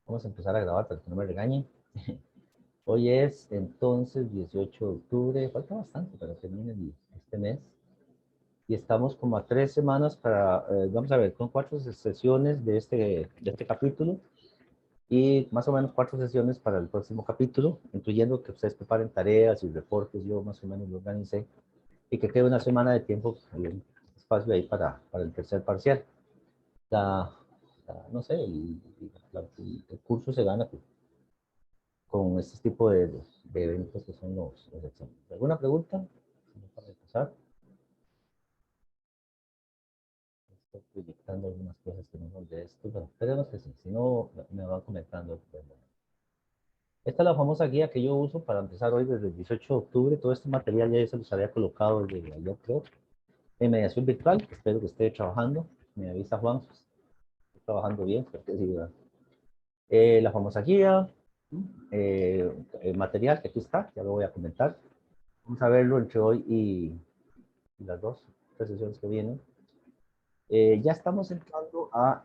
Vamos a empezar a grabar para que no me regañen. Hoy es entonces 18 de octubre, falta bastante para que termine este mes. Y estamos como a 3 semanas para, vamos a ver, con 4 sesiones de este capítulo y más o menos 4 sesiones para el próximo capítulo, incluyendo que ustedes preparen tareas y reportes, yo más o menos lo organicé, y que quede una semana de tiempo, un espacio ahí para el tercer parcial. No sé, el curso se gana con este tipo de eventos que son los exámenes. ¿Alguna pregunta? Para empezar, estoy proyectando algunas cosas que no son de esto, pero esperemos que sí, si no, me van comentando. Esta es la famosa guía que yo uso para empezar hoy desde el 18 de octubre. Todo este material ya se los había colocado desde ayer, creo, en mediación virtual. Espero que esté trabajando. Me avisa Juan, pues, estoy trabajando bien, porque sí, la famosa guía, el material que aquí está, ya lo voy a comentar. Vamos a verlo entre hoy y las 2 sesiones que vienen. Ya estamos entrando a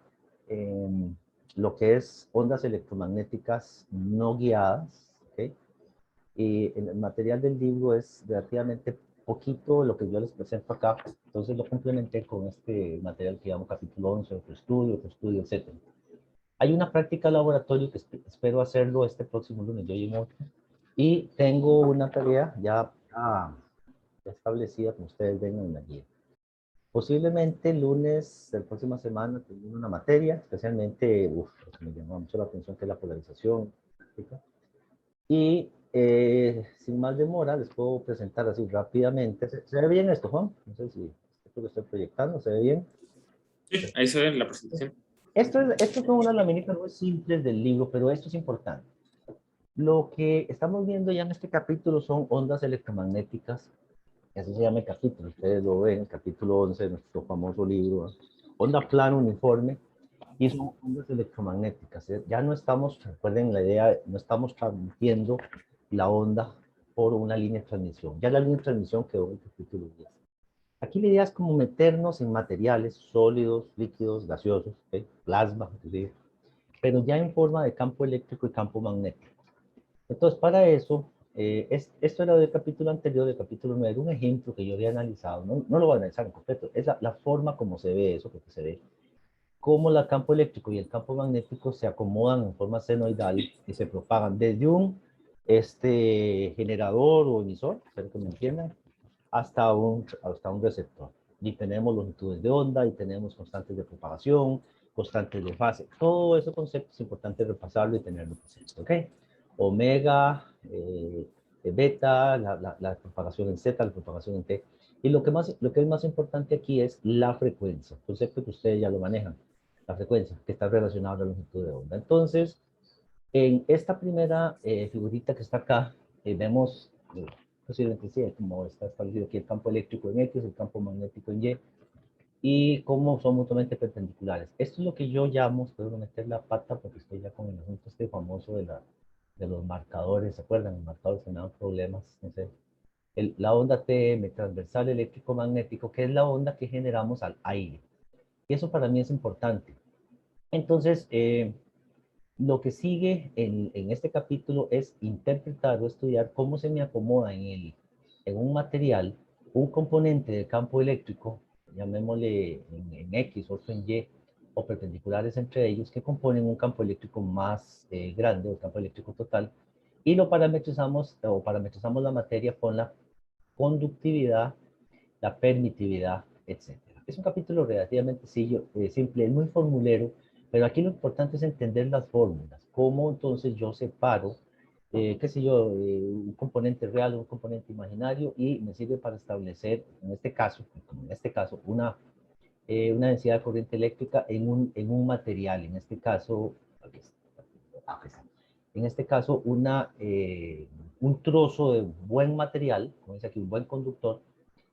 lo que es ondas electromagnéticas no guiadas, ¿ok? Y el material del libro es relativamente poquito lo que yo les presento acá, entonces lo complementé con este material que llamo capítulo 11, otro estudio, etc. Hay una práctica laboratorio que espero hacerlo este próximo lunes, yo y otro, y tengo una tarea ya establecida, como ustedes ven en la guía. Posiblemente el lunes de la próxima semana termine una materia, especialmente, me llamó mucho la atención que es la polarización. Y sin más demora, les puedo presentar así rápidamente. ¿Se ve bien esto, Juan? No sé si esto lo estoy proyectando, ¿se ve bien? Sí, ahí se ve la presentación. Esto son unas laminitas muy simples del libro, pero esto es importante. Lo que estamos viendo ya en este capítulo son ondas electromagnéticas. Así se llama el capítulo, ustedes lo ven, el capítulo 11 de nuestro famoso libro, onda plano uniforme, y son ondas electromagnéticas. Ya no estamos, recuerden la idea, no estamos transmitiendo la onda por una línea de transmisión. Ya la línea de transmisión quedó en el capítulo 10. Aquí la idea es como meternos en materiales sólidos, líquidos, gaseosos, ¿okay? Plasma, inclusive, pero ya en forma de campo eléctrico y campo magnético. Entonces, para eso, esto era del capítulo anterior, del capítulo 9, un ejemplo que yo había analizado, no lo voy a analizar en completo, es la forma como se ve eso, porque se ve cómo el campo eléctrico y el campo magnético se acomodan en forma senoidal y se propagan desde un generador o emisor, espero que me entiendan, hasta un receptor. Y tenemos longitudes de onda y tenemos constantes de propagación, constantes de fase. Todo ese concepto es importante repasarlo y tenerlo presente, ¿ok? Omega, beta, la propagación en Z, la propagación en T. Y lo que es más importante aquí es la frecuencia, concepto que ustedes ya lo manejan, la frecuencia, que está relacionada a la longitud de onda. Entonces, en esta primera figurita que está acá, vemos posiblemente sí, como está establecido aquí el campo eléctrico en X, el campo magnético en y cómo son mutuamente perpendiculares. Esto es lo que yo llamo, espero meter la pata porque estoy ya con el asunto este famoso de los marcadores, ¿se acuerdan? Los marcadores que me dan problemas, no sé. La onda TM, transversal eléctrico magnético, que es la onda que generamos al aire. Y eso para mí es importante. Entonces, lo que sigue en este capítulo es interpretar o estudiar cómo se me acomoda en un material un componente del campo eléctrico, llamémosle en X, otro en Y, o perpendiculares entre ellos, que componen un campo eléctrico más grande, el campo eléctrico total, y lo parametrizamos o parametrizamos la materia con la conductividad, la permitividad, etcétera. Es un capítulo relativamente simple, es muy formulero, pero aquí lo importante es entender las fórmulas, cómo entonces yo separo, qué sé yo, un componente real, un componente imaginario, y me sirve para establecer, en este caso, como en este caso, una densidad de corriente eléctrica en un material, en este caso, en este caso un trozo de buen material, como dice aquí, un buen conductor,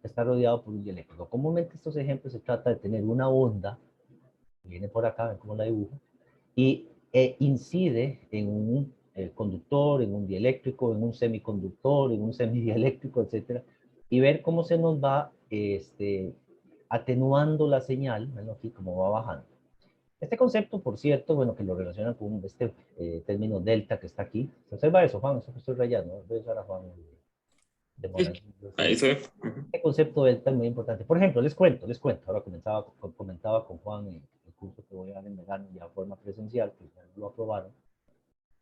está rodeado por un dieléctrico. Comúnmente estos ejemplos se trata de tener una onda, que viene por acá, ven cómo la dibujo, y incide en un conductor, en un dieléctrico, en un semiconductor, en un semidieléctrico, etcétera, y ver cómo se nos va atenuando la señal, bueno, aquí como va bajando. Este concepto, por cierto, bueno, que lo relacionan con este término delta que está aquí. ¿Se observa eso, Juan? Eso que estoy rayando. Voy a usar a Juan de Sí, Morales. ahí se ve. Este concepto delta es muy importante. Por ejemplo, les cuento. Ahora comentaba con Juan el curso que voy a dar en verano ya de forma presencial, que ya lo aprobaron.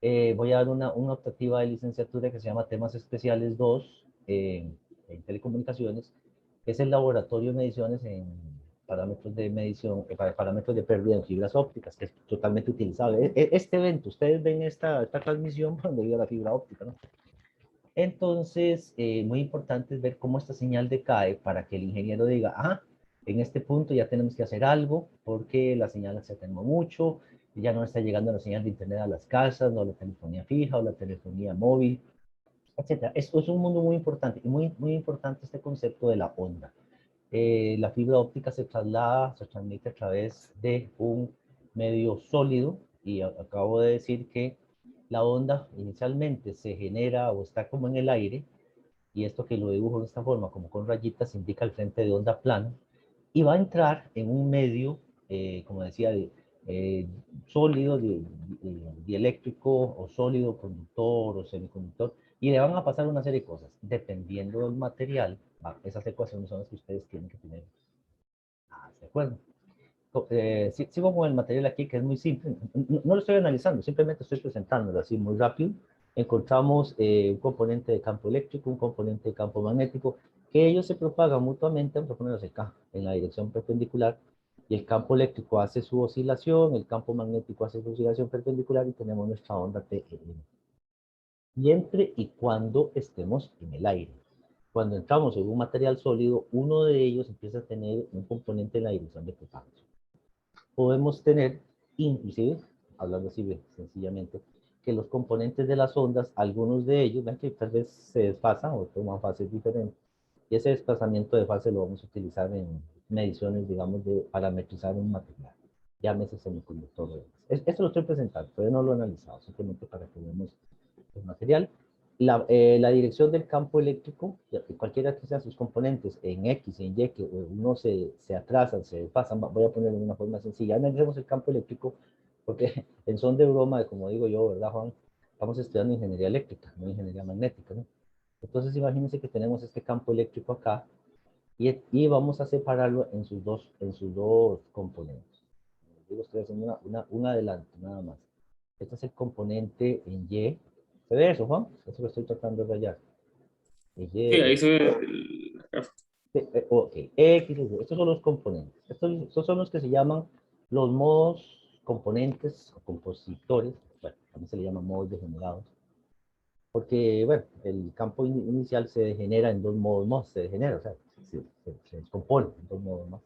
Voy a dar una optativa de licenciatura que se llama Temas Especiales 2 en Telecomunicaciones, que es el laboratorio de mediciones en parámetros de medición, para parámetros de pérdida en fibras ópticas, que es totalmente utilizable. Este evento, ustedes ven esta transmisión por debido a la fibra óptica, ¿no? Entonces, muy importante es ver cómo esta señal decae para que el ingeniero diga, ah, en este punto ya tenemos que hacer algo porque la señal se atenuó mucho, ya no está llegando la señal de internet a las casas, no la telefonía fija o la telefonía móvil, etcétera. Esto es un mundo muy importante y muy importante este concepto de la onda. La fibra óptica se traslada, se transmite a través de un medio sólido y acabo de decir que la onda inicialmente se genera o está como en el aire y esto que lo dibujo de esta forma como con rayitas indica el frente de onda plano y va a entrar en un medio, como decía, eh, sólido, dieléctrico o sólido, conductor o semiconductor, y le van a pasar una serie de cosas. Dependiendo del material, esas ecuaciones son las que ustedes tienen que tener. ¿De acuerdo? Sigo con el material aquí que es muy simple. No lo estoy analizando, simplemente estoy presentándolo así muy rápido. Encontramos un componente de campo eléctrico, un componente de campo magnético, que ellos se propagan mutuamente, vamos a ponerlos acá, en la dirección perpendicular, y el campo eléctrico hace su oscilación, el campo magnético hace su oscilación perpendicular y tenemos nuestra onda TM. Siempre y cuando estemos en el aire. Cuando entramos en un material sólido, uno de ellos empieza a tener un componente en la dirección de propagación. Podemos tener, inclusive, hablando así sencillamente, que los componentes de las ondas, algunos de ellos, ven que tal vez se desfasan o toman fases diferentes. Y ese desplazamiento de fase lo vamos a utilizar en mediciones, digamos, de parametrizar un material. Llámese semiconductor. Esto lo estoy presentando, todavía no lo he analizado, simplemente para que veamos el material. La dirección del campo eléctrico, cualquiera que sean sus componentes, en X, en Y, que uno se atrasan, se desfasan, voy a ponerlo de una forma sencilla. Analicemos el campo eléctrico, porque en son de broma, como digo yo, ¿verdad, Juan? Estamos estudiando ingeniería eléctrica, no ingeniería magnética, ¿no? Entonces, imagínense que tenemos este campo eléctrico acá y vamos a separarlo en sus dos componentes. Digo, estoy haciendo un adelanto, nada más. Este es el componente en Y. ¿Se ve eso, Juan? Eso lo estoy tratando de rayar. Sí, Y, ahí se ve ok, X, Y. Estos son los componentes. Estos son los que se llaman los modos componentes o compositores. Bueno, también se le llaman modos degenerados. Porque, bueno, el campo inicial se degenera en dos modos más. Se degenera, o sea, se descompone en dos modos más.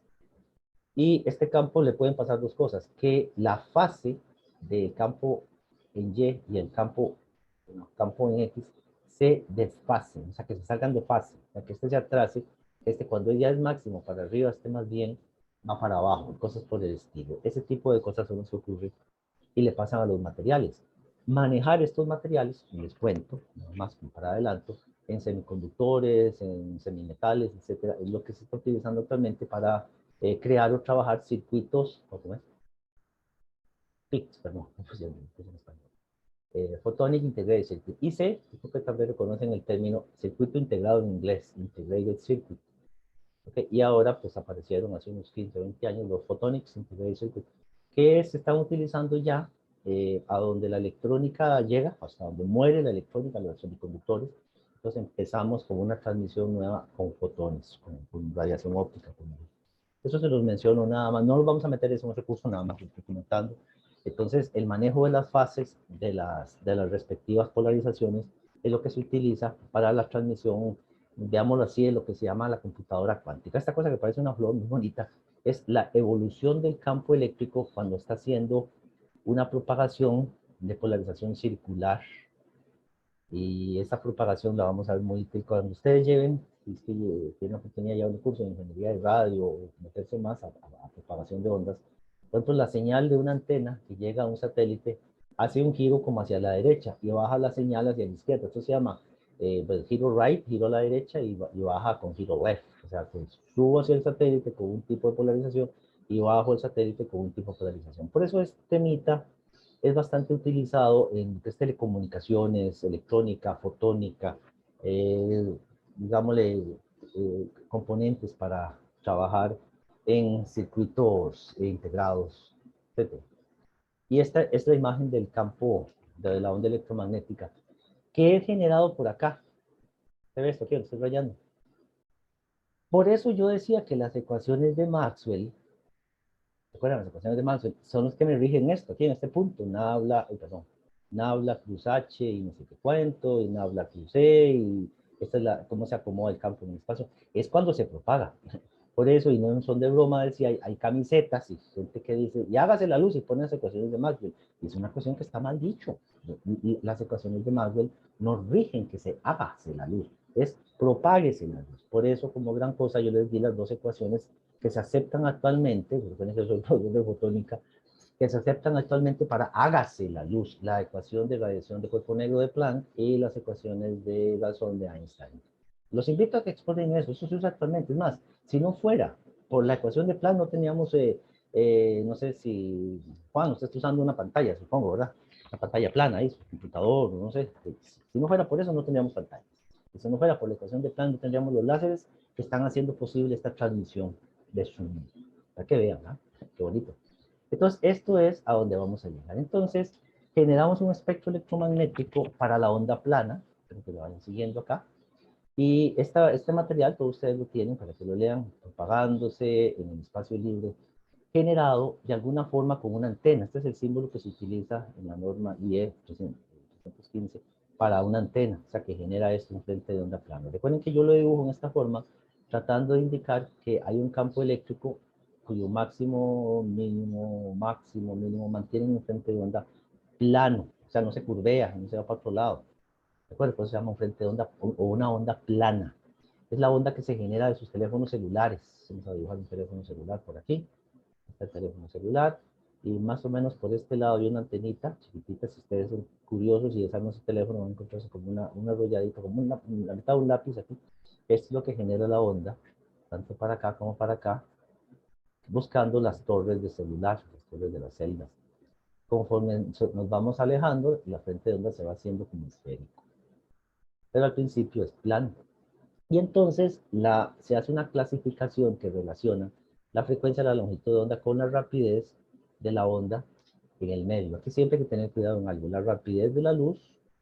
Y este campo le pueden pasar dos cosas, que la fase del campo en Y el campo en X se desfasen, o sea, que se salgan de fase, o sea, que este se atrase, este cuando ya es máximo para arriba, este más bien va para abajo, cosas por el estilo. Ese tipo de cosas son las que ocurren y le pasan a los materiales. Manejar estos materiales, y les cuento, nada más para adelanto, en semiconductores, en semimetales, etcétera, es lo que se está utilizando actualmente para crear o trabajar circuitos, ¿cómo es? PICs, perdón, no puse en español. Photonic Integrated Circuit. IC, creo que también reconocen el término circuito integrado en inglés, Integrated Circuit. Okay, y ahora pues aparecieron hace unos 15 o 20 años los Photonics Integrated Circuit, que se están utilizando ya a donde la electrónica llega, hasta donde muere la electrónica, los semiconductores. Entonces empezamos con una transmisión nueva con fotones, con radiación óptica. Eso se los menciono nada más, no los vamos a meter en un recurso nada más, lo estoy comentando. Entonces, el manejo de las fases de las respectivas polarizaciones es lo que se utiliza para la transmisión, veámoslo así, de lo que se llama la computadora cuántica. Esta cosa que parece una flor muy bonita es la evolución del campo eléctrico cuando está haciendo una propagación de polarización circular. Y esta propagación la vamos a ver muy útil cuando ustedes lleven, si es que tienen la oportunidad de llevar un curso de ingeniería de radio o meterse más a propagación de ondas. Por ejemplo, la señal de una antena que llega a un satélite hace un giro como hacia la derecha y baja la señal hacia la izquierda. Esto se llama pues, giro right, giro a la derecha y baja con giro left. O sea, que subo hacia el satélite con un tipo de polarización y bajo el satélite con un tipo de polarización. Por eso este temita es bastante utilizado en telecomunicaciones, electrónica, fotónica, digámosle, componentes para trabajar en circuitos integrados, etc. Y esta es la imagen del campo de la onda electromagnética que es generado por acá. ¿Se ve esto aquí? Lo estoy rayando. Por eso yo decía que las ecuaciones de Maxwell, recuerdan, las ecuaciones de Maxwell son los que me rigen esto, aquí en este punto, nabla cruz H y no sé qué cuento, y nabla cruz E, y esta es cómo se acomoda el campo en el espacio. Es cuando se propaga. Por eso, y no son de broma, decía, hay camisetas y gente que dice, y hágase la luz y pone las ecuaciones de Maxwell. Y es una ecuación que está mal dicho. Y las ecuaciones de Maxwell no rigen que se hágase la luz, es propáguese la luz. Por eso, como gran cosa, yo les di las dos ecuaciones que se aceptan actualmente, recuerden que soy profesor de fotónica, que se aceptan actualmente para hágase la luz, la ecuación de radiación de cuerpo negro de Planck y las ecuaciones de Gasol de Einstein. Los invito a que exploren eso se usa actualmente. Es más, si no fuera por la ecuación de Planck, no teníamos, no sé si, Juan, usted está usando una pantalla, supongo, ¿verdad? Una pantalla plana ahí, su computador, no sé. Si no fuera por eso, no tendríamos pantallas. Si no fuera por la ecuación de Planck, no tendríamos los láseres que están haciendo posible esta transmisión de sonido. Para que vean, ¿ah? Qué bonito. Entonces, esto es a donde vamos a llegar. Entonces, generamos un espectro electromagnético para la onda plana, espero que lo vayan siguiendo acá, y este material, todos ustedes lo tienen para que lo lean, propagándose en el espacio libre, generado de alguna forma con una antena. Este es el símbolo que se utiliza en la norma IE 315 para una antena, o sea, que genera esto en frente de onda plana. Recuerden que yo lo dibujo en esta forma, tratando de indicar que hay un campo eléctrico cuyo máximo, mínimo, mantienen un frente de onda plano, o sea, no se curvea, no se va para otro lado. ¿De acuerdo? Por eso se llama un frente de onda o una onda plana. Es la onda que se genera de sus teléfonos celulares. Vamos a dibujar un teléfono celular por aquí. Está el teléfono celular. Y más o menos por este lado hay una antenita chiquitita. Si ustedes son curiosos y desarman su teléfono, van a encontrarse como una arrolladita, como la mitad de un lápiz aquí. Esto es lo que genera la onda, tanto para acá como para acá, buscando las torres de celular, las torres de las celdas. Conforme nos vamos alejando, la frente de onda se va haciendo como esférico. Pero al principio es plano. Y entonces se hace una clasificación que relaciona la frecuencia de la longitud de onda con la rapidez de la onda en el medio. Aquí siempre hay que tener cuidado en algo. La rapidez de la luz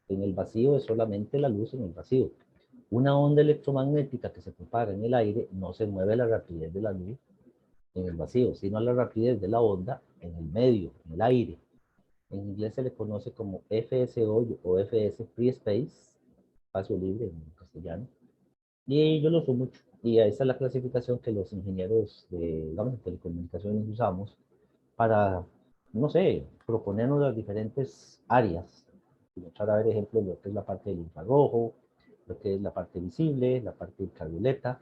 en el vacío es solamente la luz en el vacío. Una onda electromagnética que se propaga en el aire no se mueve a la rapidez de la luz en el vacío, sino a la rapidez de la onda en el medio, en el aire. En inglés se le conoce como FSO o FS, Free Space, espacio libre en castellano. Y yo lo uso mucho. Y esa es la clasificación que los ingenieros de, digamos, de telecomunicaciones usamos para, no sé, proponernos las diferentes áreas. Y echar a ver ejemplos de lo que es la parte del infrarrojo, lo que es la parte visible, la parte ultravioleta,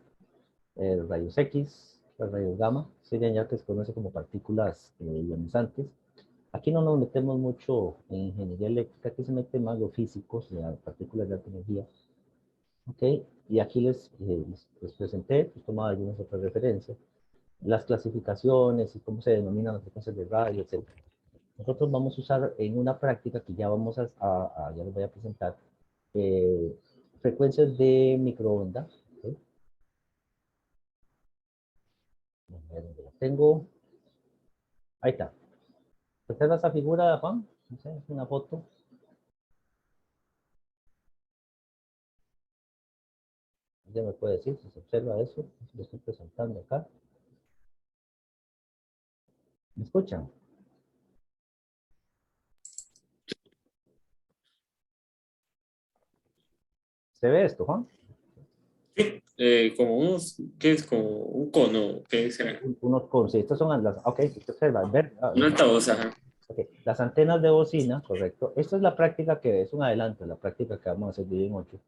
rayos X, los rayos gamma, serían ya que se conoce como partículas ionizantes. Aquí no nos metemos mucho en ingeniería eléctrica, aquí se mete más lo físico, las partículas de alta energía. ¿Ok? Y aquí les presenté, pues tomaba algunas otras referencias, las clasificaciones y cómo se denominan las frecuencias de radio, etc. Nosotros vamos a usar en una práctica que ya vamos ya les voy a presentar, eh, frecuencias de microondas. ¿Okay? A ver dónde la tengo. Ahí está. ¿Observa esa figura, Juan? No sé, es una foto. Ya me puede decir si se observa eso. Lo estoy presentando acá. ¿Me escuchan? ¿Se ve esto, Juan? Sí, como unos, ¿qué es? Como un cono, ¿qué será? Unos con, sí, estas son las, ok, se observa, ver, Un altavoz, ajá. okay, las antenas de bocina, correcto. Esta es la práctica que es un adelanto, la práctica que vamos a hacer de en 8.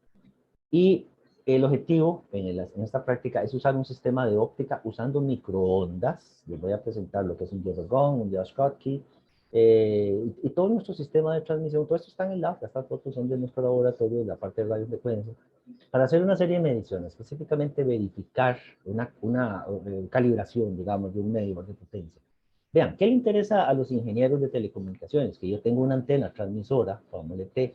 Y el objetivo en esta práctica es usar un sistema de óptica usando microondas. Les voy a presentar lo que es un Jevons, un Josh Schottky, Y todo nuestro sistema de transmisión, todo esto está en el lab, estas fotos son de nuestro laboratorio, de la parte de radiofrecuencia, para hacer una serie de mediciones, específicamente verificar una calibración, digamos, de un medidor de potencia. Vean, ¿qué le interesa a los ingenieros de telecomunicaciones? Que yo tengo una antena transmisora, pongámosle T,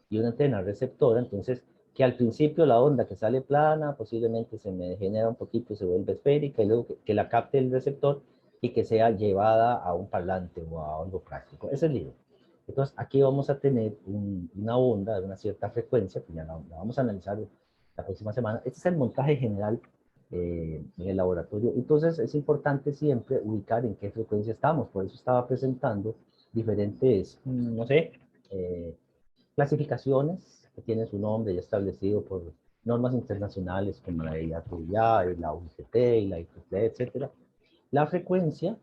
y una antena receptora, entonces, que al principio la onda que sale plana, posiblemente se me degenera un poquito, se vuelve esférica, y luego que la capte el receptor y que sea llevada a un parlante o a algo práctico. Ese es el lío. Entonces, aquí vamos a tener una onda de una cierta frecuencia, que ya la vamos a analizar la próxima semana. Este es el montaje general en el laboratorio. Entonces es importante siempre ubicar en qué frecuencia estamos. Por eso estaba presentando diferentes, no sé, eh, clasificaciones que tienen su nombre ya establecido por normas internacionales como la IATUIA, la UCT y la IEEE, etcétera. La frecuencia,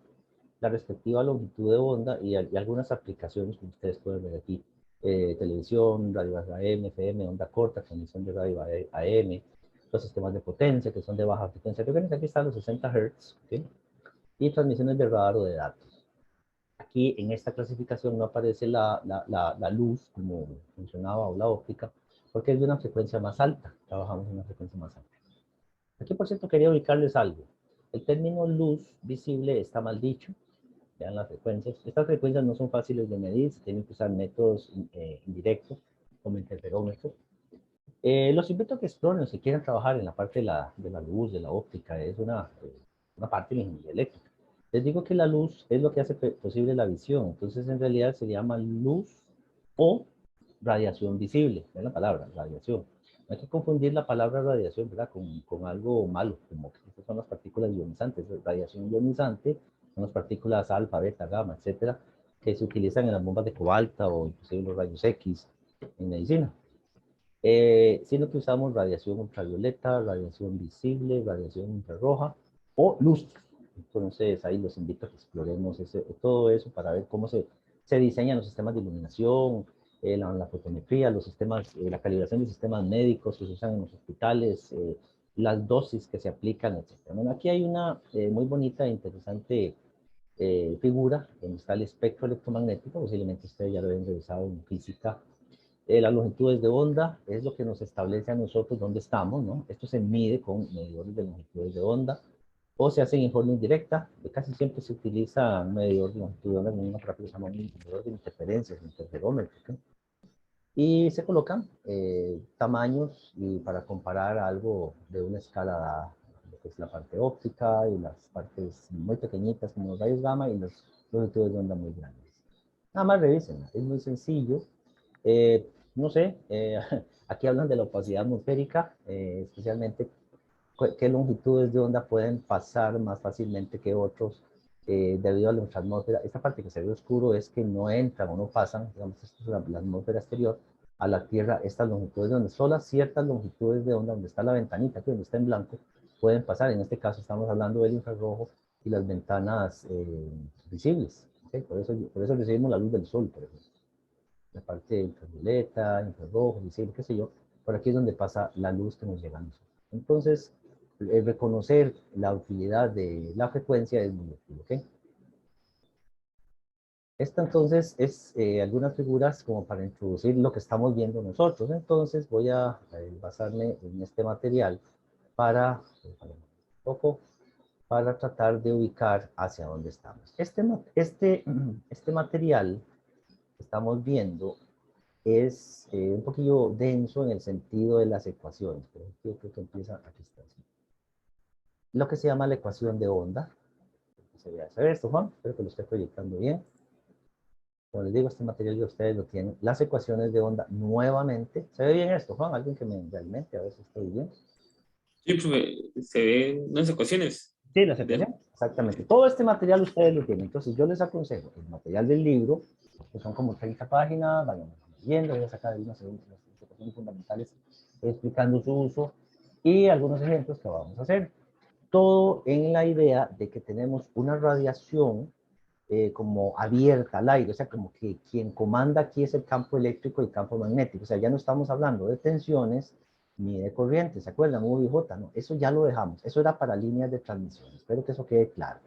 la respectiva longitud de onda y algunas aplicaciones que ustedes pueden ver aquí. Televisión, radio AM, FM, onda corta, transmisión de radio AM, los sistemas de potencia que son de baja frecuencia. Recuerden que aquí están los 60 Hz, ¿sí? Y transmisiones de radar o de datos. Aquí en esta clasificación no aparece la luz como funcionaba o la óptica, porque es de una frecuencia más alta. Trabajamos en una frecuencia más alta. Aquí, por cierto, quería ubicarles algo. El término luz visible está mal dicho. Vean las frecuencias. Estas frecuencias no son fáciles de medir, se tienen que usar métodos indirectos, como interferómetros. Los invito a que exploren, si quieren trabajar en la parte de la luz, de la óptica, es una parte de la ingeniería eléctrica. Les digo que la luz es lo que hace posible la visión, entonces en realidad se llama luz o radiación visible, es la palabra, radiación. No hay que confundir la palabra radiación, ¿verdad? Con algo malo, como que estas son las partículas ionizantes. Radiación ionizante son las partículas alfa, beta, gamma, etcétera, que se utilizan en las bombas de cobalta o inclusive en los rayos X en medicina. Sino que usamos radiación ultravioleta, radiación visible, radiación infrarroja o luz. Entonces ahí los invito a que exploremos todo eso para ver cómo se diseñan los sistemas de iluminación, la fotometría, los sistemas, la calibración de sistemas médicos que se usan en los hospitales, las dosis que se aplican, etc. Bueno, aquí hay una muy bonita e interesante figura donde está el espectro electromagnético, posiblemente ustedes ya lo habían revisado en física. Las longitudes de onda es lo que nos establece a nosotros dónde estamos, ¿no? Esto se mide con medidores de longitudes de onda o se hace en forma indirecta. Casi siempre se utiliza un medidor de longitud de onda en una práctica que se llama un medidor de interferencias, interferómetro, ¿sí? Y se colocan tamaños y para comparar algo de una escala dada, lo que es la parte óptica y las partes muy pequeñitas como los rayos gamma y las longitudes de onda muy grandes. Nada más revisen, es muy sencillo. No sé, aquí hablan de la opacidad atmosférica, especialmente qué longitudes de onda pueden pasar más fácilmente que otros debido a nuestra atmósfera. Esta parte que se ve oscuro es que no entran o no pasan, digamos, esto es la atmósfera exterior, a la Tierra, estas longitudes de onda. Solo ciertas longitudes de onda, donde está la ventanita, que donde está en blanco, pueden pasar. En este caso estamos hablando del infrarrojo y las ventanas visibles. ¿Okay? Por eso recibimos la luz del sol, por ejemplo. La parte ultravioleta, infrarrojo, visible, qué sé yo. Por aquí es donde pasa la luz que nos llega a nosotros. Entonces, reconocer la utilidad de la frecuencia es muy útil, ¿ok? Esta entonces es algunas figuras como para introducir lo que estamos viendo nosotros. Entonces voy a basarme en este material para, un poco, para tratar de ubicar hacia dónde estamos. Este material que estamos viendo es un poquillo denso en el sentido de las ecuaciones. Pero yo creo que empieza, aquí está. Lo que se llama la ecuación de onda. Se ve hacer esto, Juan. Espero que lo esté proyectando bien. Como les digo, este material ya ustedes lo tienen. Las ecuaciones de onda nuevamente. ¿Se ve bien esto, Juan? Alguien que me realmente a ver si estoy bien. Sí, profe, se ven unas ecuaciones. Sí, las De... ecuaciones. Exactamente. Todo este material ustedes lo tienen. Entonces yo les aconsejo el material del libro, que son como 30 páginas, vayan leyendo, voy a sacar algunas ecuaciones fundamentales explicando su uso y algunos ejemplos que vamos a hacer. Todo en la idea de que tenemos una radiación como abierta al aire, o sea, como que quien comanda aquí es el campo eléctrico y el campo magnético, o sea, ya no estamos hablando de tensiones ni de corrientes, ¿se acuerdan? U y J, no, eso ya lo dejamos, eso era para líneas de transmisión, espero que eso quede claro.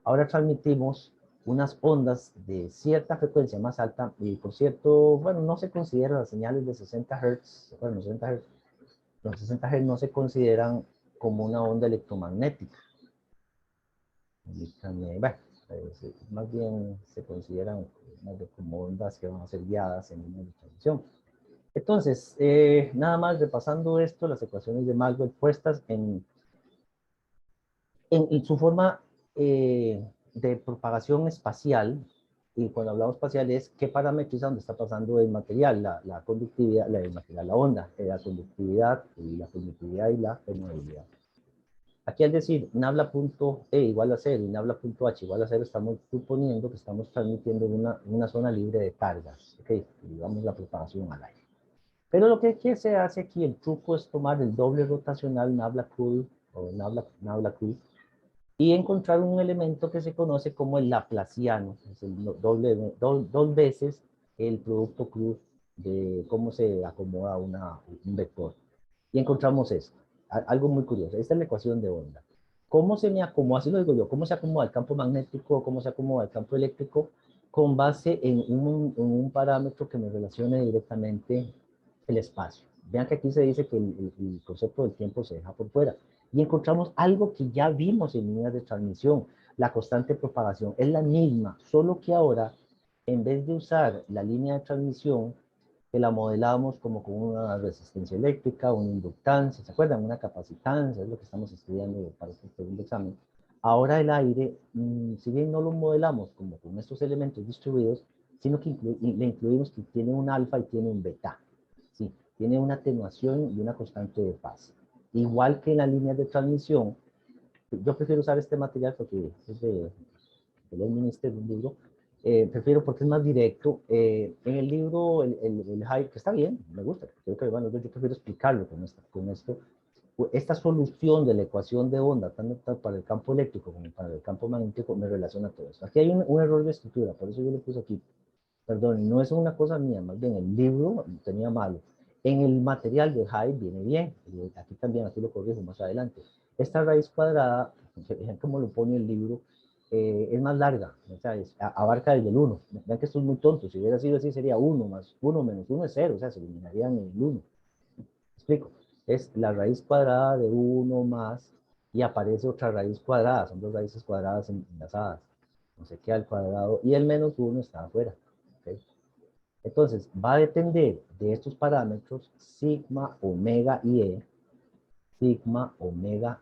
Ahora transmitimos unas ondas de cierta frecuencia más alta, y por cierto, bueno, no se consideran las señales de 60 Hz, bueno, los 60 Hz no se consideran como una onda electromagnética. Bueno, más bien se consideran como ondas que van a ser guiadas en una transmisión. Entonces, nada más repasando esto, las ecuaciones de Maxwell puestas en su forma de propagación espacial, y cuando hablamos espacial es qué parametriza donde está pasando el material, la conductividad, el material, la onda, la conductividad y la permeabilidad. Aquí al decir nabla.e igual a 0 y nabla.h igual a 0, estamos suponiendo que estamos transmitiendo una zona libre de cargas, ¿ok? Digamos la propagación al aire. Pero lo que se hace aquí, el truco es tomar el doble rotacional nabla-cool o nabla-cool y encontrar un elemento que se conoce como el laplaciano, es el dos veces el producto cruz de cómo se acomoda un vector. Y encontramos esto, algo muy curioso. Esta es la ecuación de onda. ¿Cómo se me acomoda? Así lo digo yo, ¿cómo se acomoda el campo magnético? ¿Cómo se acomoda el campo eléctrico? Con base en un parámetro que me relacione directamente el espacio. Vean que aquí se dice que el concepto del tiempo se deja por fuera. Y encontramos algo que ya vimos en líneas de transmisión, la constante de propagación. Es la misma, solo que ahora, en vez de usar la línea de transmisión, que la modelamos como con una resistencia eléctrica, una inductancia, ¿se acuerdan? Una capacitancia, es lo que estamos estudiando para este segundo examen. Ahora el aire, si bien no lo modelamos como con estos elementos distribuidos, sino que le incluimos que tiene un alfa y tiene un beta. ¿Sí? Tiene una atenuación y una constante de fase. Igual que en la línea de transmisión, yo prefiero usar este material porque es del Minister, de un libro, prefiero porque es más directo. En el libro, el hype, que está bien, me gusta, creo que, bueno, yo prefiero explicarlo con esto. Esta solución de la ecuación de onda, tanto para el campo eléctrico como para el campo magnético, me relaciona todo eso. Aquí hay un error de estructura, por eso yo lo puse aquí. Perdón, no es una cosa mía, más bien el libro tenía malo. En el material de Hyde viene bien, y aquí también, aquí lo corrijo más adelante. Esta raíz cuadrada, vean cómo lo pone el libro, es más larga, o sea, abarca desde el 1. Vean que esto es muy tonto, si hubiera sido así sería 1 más 1 menos 1 es 0, o sea, se eliminarían el 1. Explico, es la raíz cuadrada de 1 más, y aparece otra raíz cuadrada, son dos raíces cuadradas enlazadas. No sé qué al cuadrado, y el menos 1 está afuera. ¿Okay? Entonces, va a depender de estos parámetros, sigma, omega y e. Sigma, omega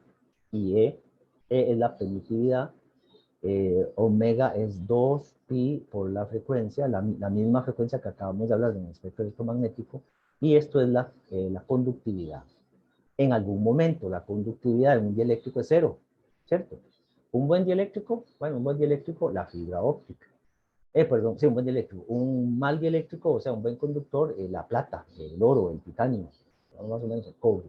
y e. E es la permitividad. Omega es 2pi por la frecuencia, la misma frecuencia que acabamos de hablar en el espectro electromagnético. Y esto es la conductividad. En algún momento, la conductividad de un dieléctrico es 0, ¿cierto? Un buen dieléctrico, bueno, un buen dieléctrico, la fibra óptica. Perdón, sí, un buen dieléctrico. Un mal dieléctrico, o sea, un buen conductor, la plata, el oro, el titanio, más o menos el cobre.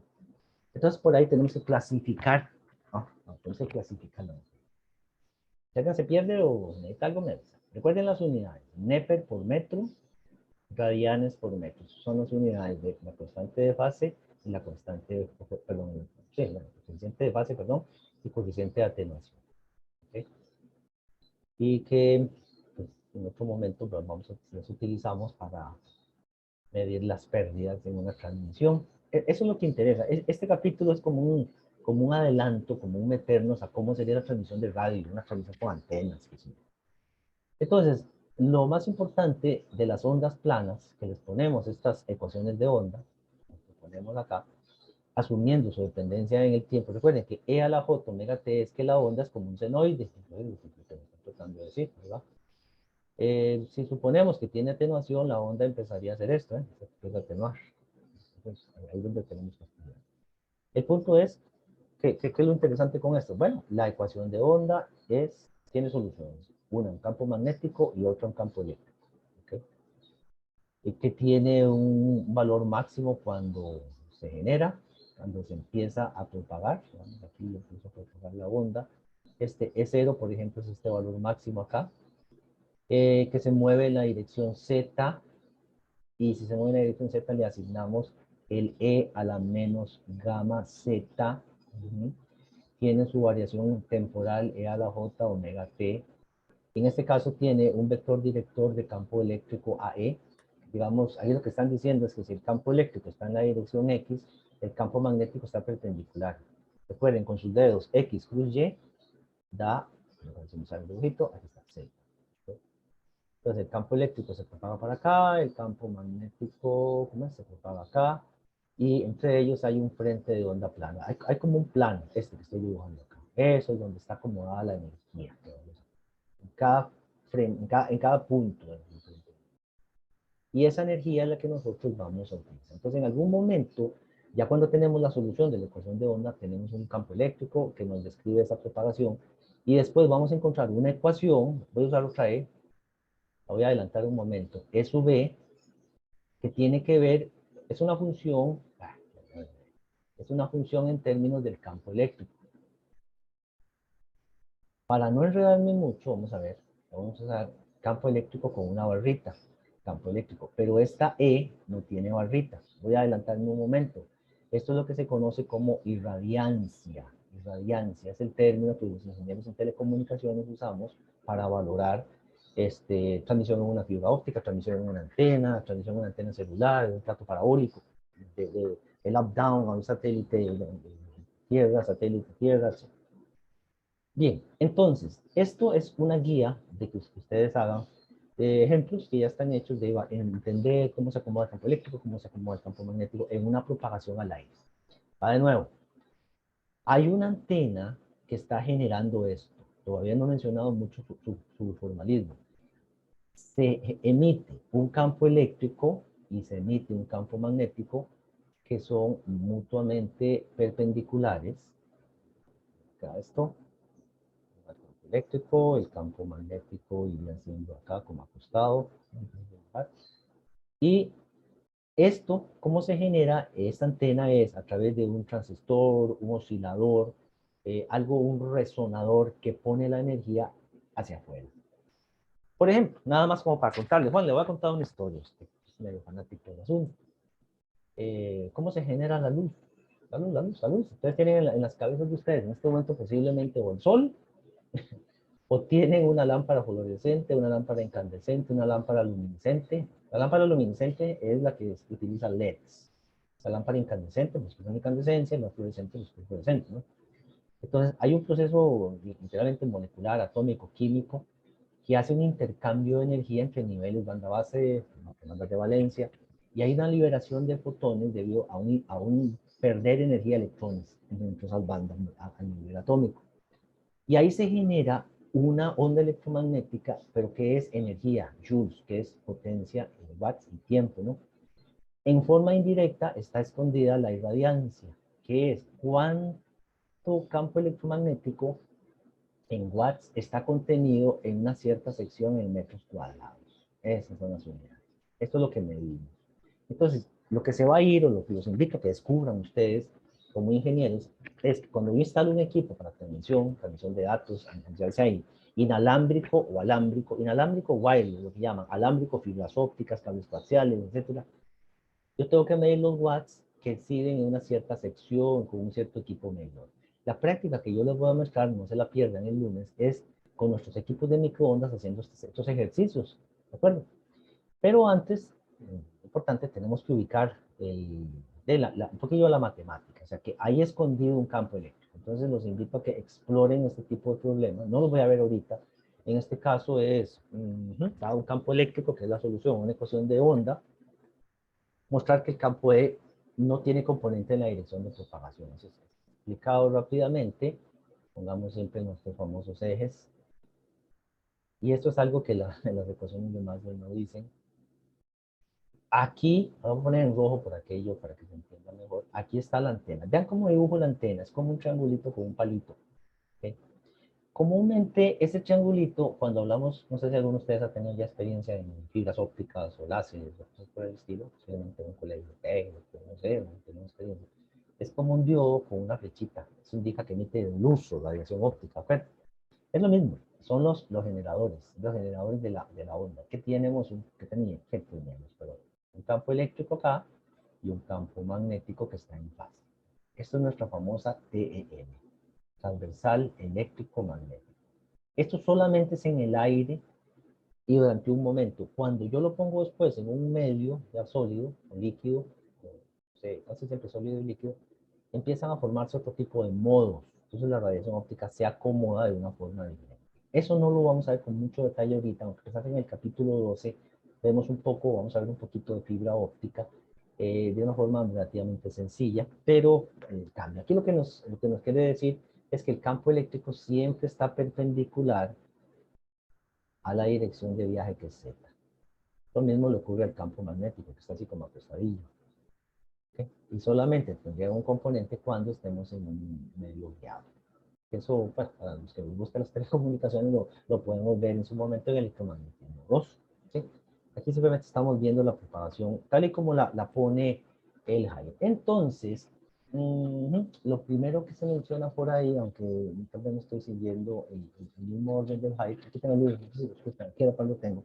Entonces, por ahí tenemos que clasificar. Tenemos que clasificarlo. Si alguien se pierde o necesita algo, me avisa. Recuerden las unidades. Neper por metro, radianes por metro. Son las unidades de la constante de fase y la constante, perdón, sí, la coeficiente de fase, perdón, y coeficiente de atenuación. ¿Okay? Y que pues, en otro momento pues, los utilizamos para medir las pérdidas en una transmisión. Eso es lo que interesa. Este capítulo es como un adelanto, como un meternos a cómo sería la transmisión de radio, una transmisión con antenas. Entonces, lo más importante de las ondas planas, que les ponemos estas ecuaciones de onda, que ponemos acá, asumiendo su dependencia en el tiempo. Recuerden que E a la J omega T es que la onda es como un senoide. Entonces, lo que estoy tratando de decir, ¿verdad? Si suponemos que tiene atenuación, la onda empezaría a hacer esto, empieza a atenuar. Entonces, ahí es donde tenemos que estudiar. El punto es, ¿qué es lo interesante con esto? Bueno, la ecuación de onda tiene soluciones. Una en campo magnético y otra en campo eléctrico. ¿Okay? Y que tiene un valor máximo cuando se genera, cuando se empieza a propagar. Aquí empieza a propagar la onda. Este E0, por ejemplo, es este valor máximo acá. Que se mueve en la dirección Z, y si se mueve en la dirección Z le asignamos el E a la menos gamma Z, tiene su variación temporal E a la J omega T, En este caso tiene un vector director de campo eléctrico AE. Digamos, ahí lo que están diciendo es que si el campo eléctrico está en la dirección X, el campo magnético está perpendicular. Recuerden, con sus dedos X cruz Y, da, vamos a usar el dibujito, aquí está, Z. Entonces el campo eléctrico se propaga para acá, el campo magnético, ¿cómo es? Se propaga acá, y entre ellos hay un frente de onda plana. Hay como un plano, este que estoy dibujando acá. Eso es donde está acomodada la energía. En cada, en cada punto. Y esa energía es la que nosotros vamos a utilizar. Entonces, en algún momento, ya cuando tenemos la solución de la ecuación de onda, tenemos un campo eléctrico que nos describe esa propagación, y después vamos a encontrar una ecuación, voy a usar otra E, la voy a adelantar un momento, E sub B, que tiene que ver, es una función en términos del campo eléctrico. Para no enredarme mucho, vamos a ver, vamos a usar campo eléctrico con una barrita, campo eléctrico, pero esta E no tiene barrita. Voy a adelantarme un momento. Esto es lo que se conoce como irradiancia. Irradiancia es el término que los ingenieros en telecomunicaciones usamos para valorar transmisión en una fibra óptica, transmisión en una antena celular, un plato parabólico, el up-down a un satélite, tierra, satélite, tierra, etc. Bien, entonces, esto es una guía de que ustedes hagan ejemplos que ya están hechos de entender cómo se acomoda el campo eléctrico, cómo se acomoda el campo magnético en una propagación al aire. Va de nuevo, hay una antena que está generando esto. Todavía no he mencionado mucho su formalismo. Se emite un campo eléctrico y se emite un campo magnético que son mutuamente perpendiculares. Acá esto. El campo eléctrico, el campo magnético iría siendo acá como acostado. Y esto, ¿cómo se genera? Esta antena es a través de un transistor, un oscilador, un resonador que pone la energía hacia afuera. Por ejemplo, nada más como para contarles, Juan, le voy a contar una historia, usted es medio fanático del asunto. ¿Cómo se genera la luz? La luz, la luz, la luz. Ustedes tienen en las cabezas de ustedes en este momento posiblemente o el sol, o tienen una lámpara fluorescente, una lámpara incandescente, una lámpara luminiscente. La lámpara luminiscente es la que utiliza LEDs. La lámpara incandescente, pues que es incandescencia, la fluorescente, pues que es fluorescente, ¿no? Entonces, hay un proceso literalmente molecular, atómico, químico, que hace un intercambio de energía entre niveles banda base, bandas de valencia, y hay una liberación de fotones debido a un perder energía de electrones entre esas bandas a nivel atómico. Y ahí se genera una onda electromagnética, pero que es energía, joules, que es potencia en watts y tiempo, ¿no? En forma indirecta está escondida la irradiancia, que es cuánto campo electromagnético en watts está contenido en una cierta sección en metros cuadrados. Esas son las unidades. Esto es lo que medimos. Entonces, lo que se va a ir, o lo que los invito a que descubran ustedes como ingenieros, es que cuando yo instalo un equipo para transmisión de datos, ya sea inalámbrico o alámbrico, inalámbrico wireless, lo que llaman, alámbrico, fibras ópticas, cables parciales, etcétera, yo tengo que medir los watts que existen en una cierta sección con un cierto equipo medidor. La práctica que yo les voy a mostrar, no se la pierdan el lunes, es con nuestros equipos de microondas haciendo estos ejercicios, ¿de acuerdo? Pero antes, importante, tenemos que ubicar un poquillo la matemática, o sea que hay escondido un campo eléctrico. Entonces los invito a que exploren este tipo de problemas. No los voy a ver ahorita. En este caso es un campo eléctrico, que es la solución, una ecuación de onda, mostrar que el campo E no tiene componente en la dirección de propagación. Entonces, explicado rápidamente, pongamos siempre nuestros famosos ejes. Y esto es algo que en las ecuaciones de Maxwell no dicen. Aquí, vamos a poner en rojo por aquello para que se entienda mejor. Aquí está la antena. Vean cómo dibujo la antena. Es como un triangulito con un palito. ¿Okay? Comúnmente, ese triangulito, cuando hablamos, no sé si alguno de ustedes ha tenido ya experiencia en fibras ópticas o láseres o cosas por el estilo, posiblemente en un colegio técnico, no sé, no tenemos experiencia. Es como un diodo con una flechita. Eso indica que emite luz o radiación óptica. ¿Okay? Es lo mismo. Son los generadores de la onda. ¿Qué tenemos? ¿Qué teníamos? Perdón. Un campo eléctrico acá y un campo magnético que está en fase. Esto es nuestra famosa TEM, transversal eléctrico magnético. Esto solamente es en el aire y durante un momento. Cuando yo lo pongo después en un medio ya sólido, o líquido, casi siempre sólido y líquido, empiezan a formarse otro tipo de modos. Entonces la radiación óptica se acomoda de una forma diferente. Eso no lo vamos a ver con mucho detalle ahorita, aunque quizás en el capítulo 12 vemos un poco, vamos a ver un poquito de fibra óptica de una forma relativamente sencilla, pero cambia. Aquí lo que nos quiere decir es que el campo eléctrico siempre está perpendicular a la dirección de viaje que es Z. Lo mismo le ocurre al campo magnético, que está así como acostadillo. ¿Okay? Y solamente tendría un componente cuando estemos en un medio guiado. Eso, pues, para los que buscan las telecomunicaciones, lo podemos ver en su momento en el electromagnetismo 2. ¿Sí? Aquí simplemente estamos viendo la propagación tal y como la pone el Hayek. Entonces, lo primero que se menciona por ahí, aunque tal vez no estoy siguiendo el mismo orden del Hayek, aquí tengo el libro, aquí lo tengo.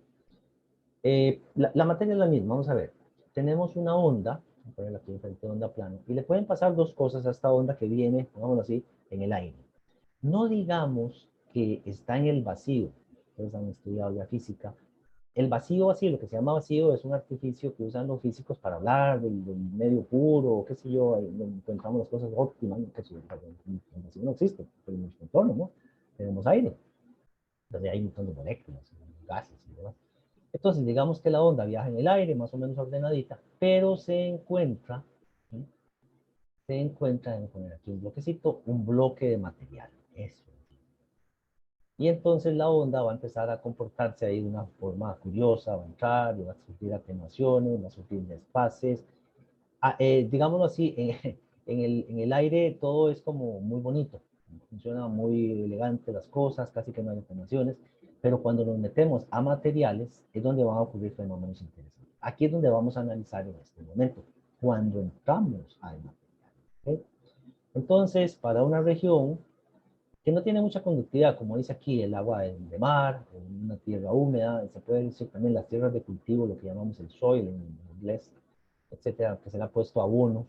La materia es la misma, vamos a ver. Tenemos una onda, voy a ponerla aquí enfrente de onda plana, y le pueden pasar dos cosas a esta onda que viene, pongámoslo así, en el aire. No digamos que está en el vacío, ustedes han estudiado la física. El vacío vacío, lo que se llama vacío, es un artificio que usan los físicos para hablar del medio puro, qué sé yo, donde encontramos las cosas óptimas, qué sé yo, el vacío no existe, pero en nuestro entorno, ¿no? Tenemos aire, donde hay un montón de moléculas, gases y demás. Entonces, digamos que la onda viaja en el aire, más o menos ordenadita, pero se encuentra, ¿sí? Se encuentra, en poner aquí un bloquecito, un bloque de material. Eso. Y entonces la onda va a empezar a comportarse ahí de una forma curiosa, va a entrar, va a sufrir atenuaciones, va a sufrir desfases. Digámoslo así, en el aire todo es como muy bonito, funciona muy elegante las cosas, casi que no hay atenuaciones, pero cuando nos metemos a materiales es donde van a ocurrir fenómenos interesantes. Aquí es donde vamos a analizar en este momento, cuando entramos al material. ¿Okay? Entonces, para una región que no tiene mucha conductividad, como dice aquí, el agua de mar, una tierra húmeda, se puede decir también las tierras de cultivo, lo que llamamos el soil en inglés, etcétera, que se le ha puesto abonos,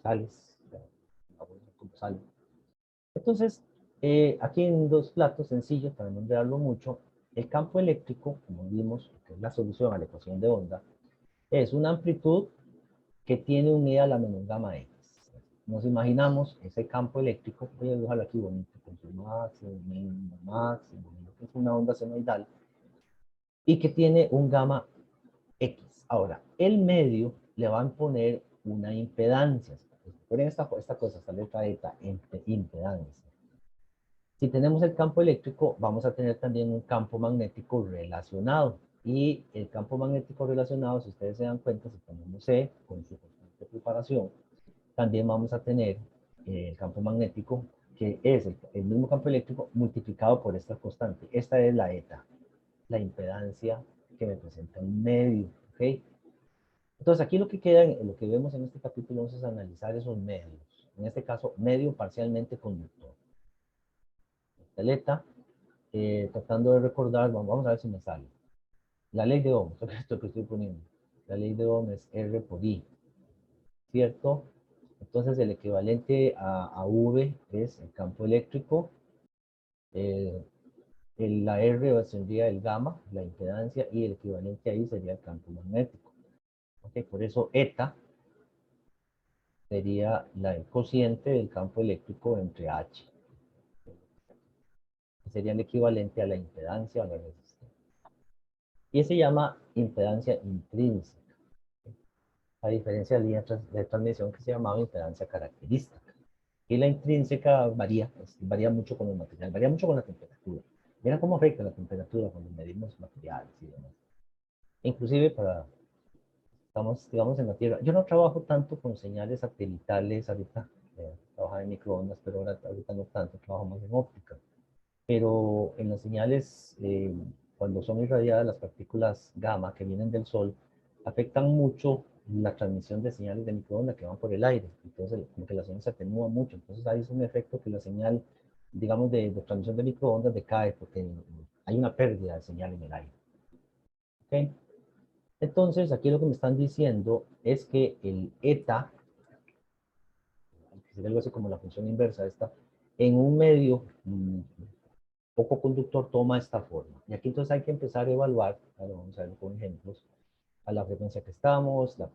sales, abonos como sal. Entonces, aquí en dos platos sencillos, para no enredarlo mucho, el campo eléctrico, como vimos, que es la solución a la ecuación de onda, es una amplitud que tiene unida a la menor gamma X. Nos imaginamos ese campo eléctrico, voy a dibujarlo aquí bonito, con su máximo, mínimo, máximo, que es una onda senoidal, y que tiene un gamma X. Ahora, el medio le van a poner una impedancia. Ponen esta cosa, esta letra eta, impedancia. Si tenemos el campo eléctrico, vamos a tener también un campo magnético relacionado. Y el campo magnético relacionado, si ustedes se dan cuenta, si ponemos C con su constante preparación, también vamos a tener el campo magnético, que es el mismo campo eléctrico multiplicado por esta constante. Esta es la eta, la impedancia que me presenta un medio. ¿Ok? Entonces aquí lo que queda, lo que vemos en este capítulo es analizar esos medios. En este caso, medio parcialmente conductor. Delta, tratando de recordar, vamos a ver si me sale. La ley de Ohm, esto que estoy poniendo. La ley de Ohm es R por I, ¿cierto? Entonces el equivalente a V es el campo eléctrico. Eh, la R sería el gamma, la impedancia, y el equivalente ahí sería el campo magnético. ¿Okay? Por eso eta sería el cociente del campo eléctrico entre H. Sería el equivalente a la impedancia o la resistencia. Y se llama impedancia intrínseca, a diferencia de la línea de transmisión que se llamaba impedancia característica. Y la intrínseca varía mucho con el material, varía mucho con la temperatura. Mira cómo afecta la temperatura cuando medimos materiales y demás. Inclusive estamos, digamos, en la Tierra. Yo no trabajo tanto con señales satelitales ahorita, trabajaba en microondas, pero ahorita no tanto, trabajo más en óptica. Pero en las señales, cuando son irradiadas las partículas gamma que vienen del Sol, afectan mucho la transmisión de señales de microondas que van por el aire. Entonces, como que la señal se atenúa mucho. Entonces, ahí es un efecto que la señal, digamos, de transmisión de microondas decae porque hay una pérdida de señal en el aire. ¿Okay? Entonces, aquí lo que me están diciendo es que el eta, que sería algo así como la función inversa esta, en un medio poco conductor toma esta forma. Y aquí entonces hay que empezar a evaluar, bueno, vamos a ver con ejemplos, a la frecuencia que estamos, la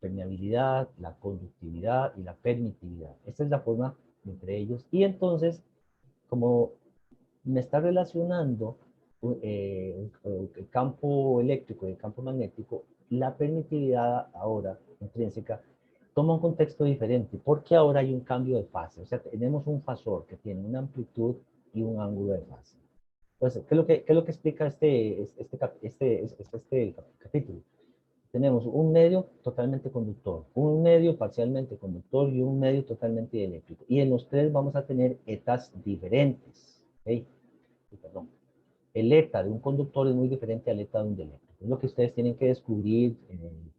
permeabilidad, la conductividad y la permitividad. Esta es la forma entre ellos. Y entonces, como me está relacionando el campo eléctrico y el campo magnético, la permitividad ahora intrínseca toma un contexto diferente, porque ahora hay un cambio de fase. O sea, tenemos un fasor que tiene una amplitud y un ángulo de fase. Entonces, qué es lo que explica este capítulo? Tenemos un medio totalmente conductor, un medio parcialmente conductor y un medio totalmente eléctrico. Y en los tres vamos a tener etas diferentes. ¿Okay? Perdón. El eta de un conductor es muy diferente al eta de un eléctrico. Es lo que ustedes tienen que descubrir,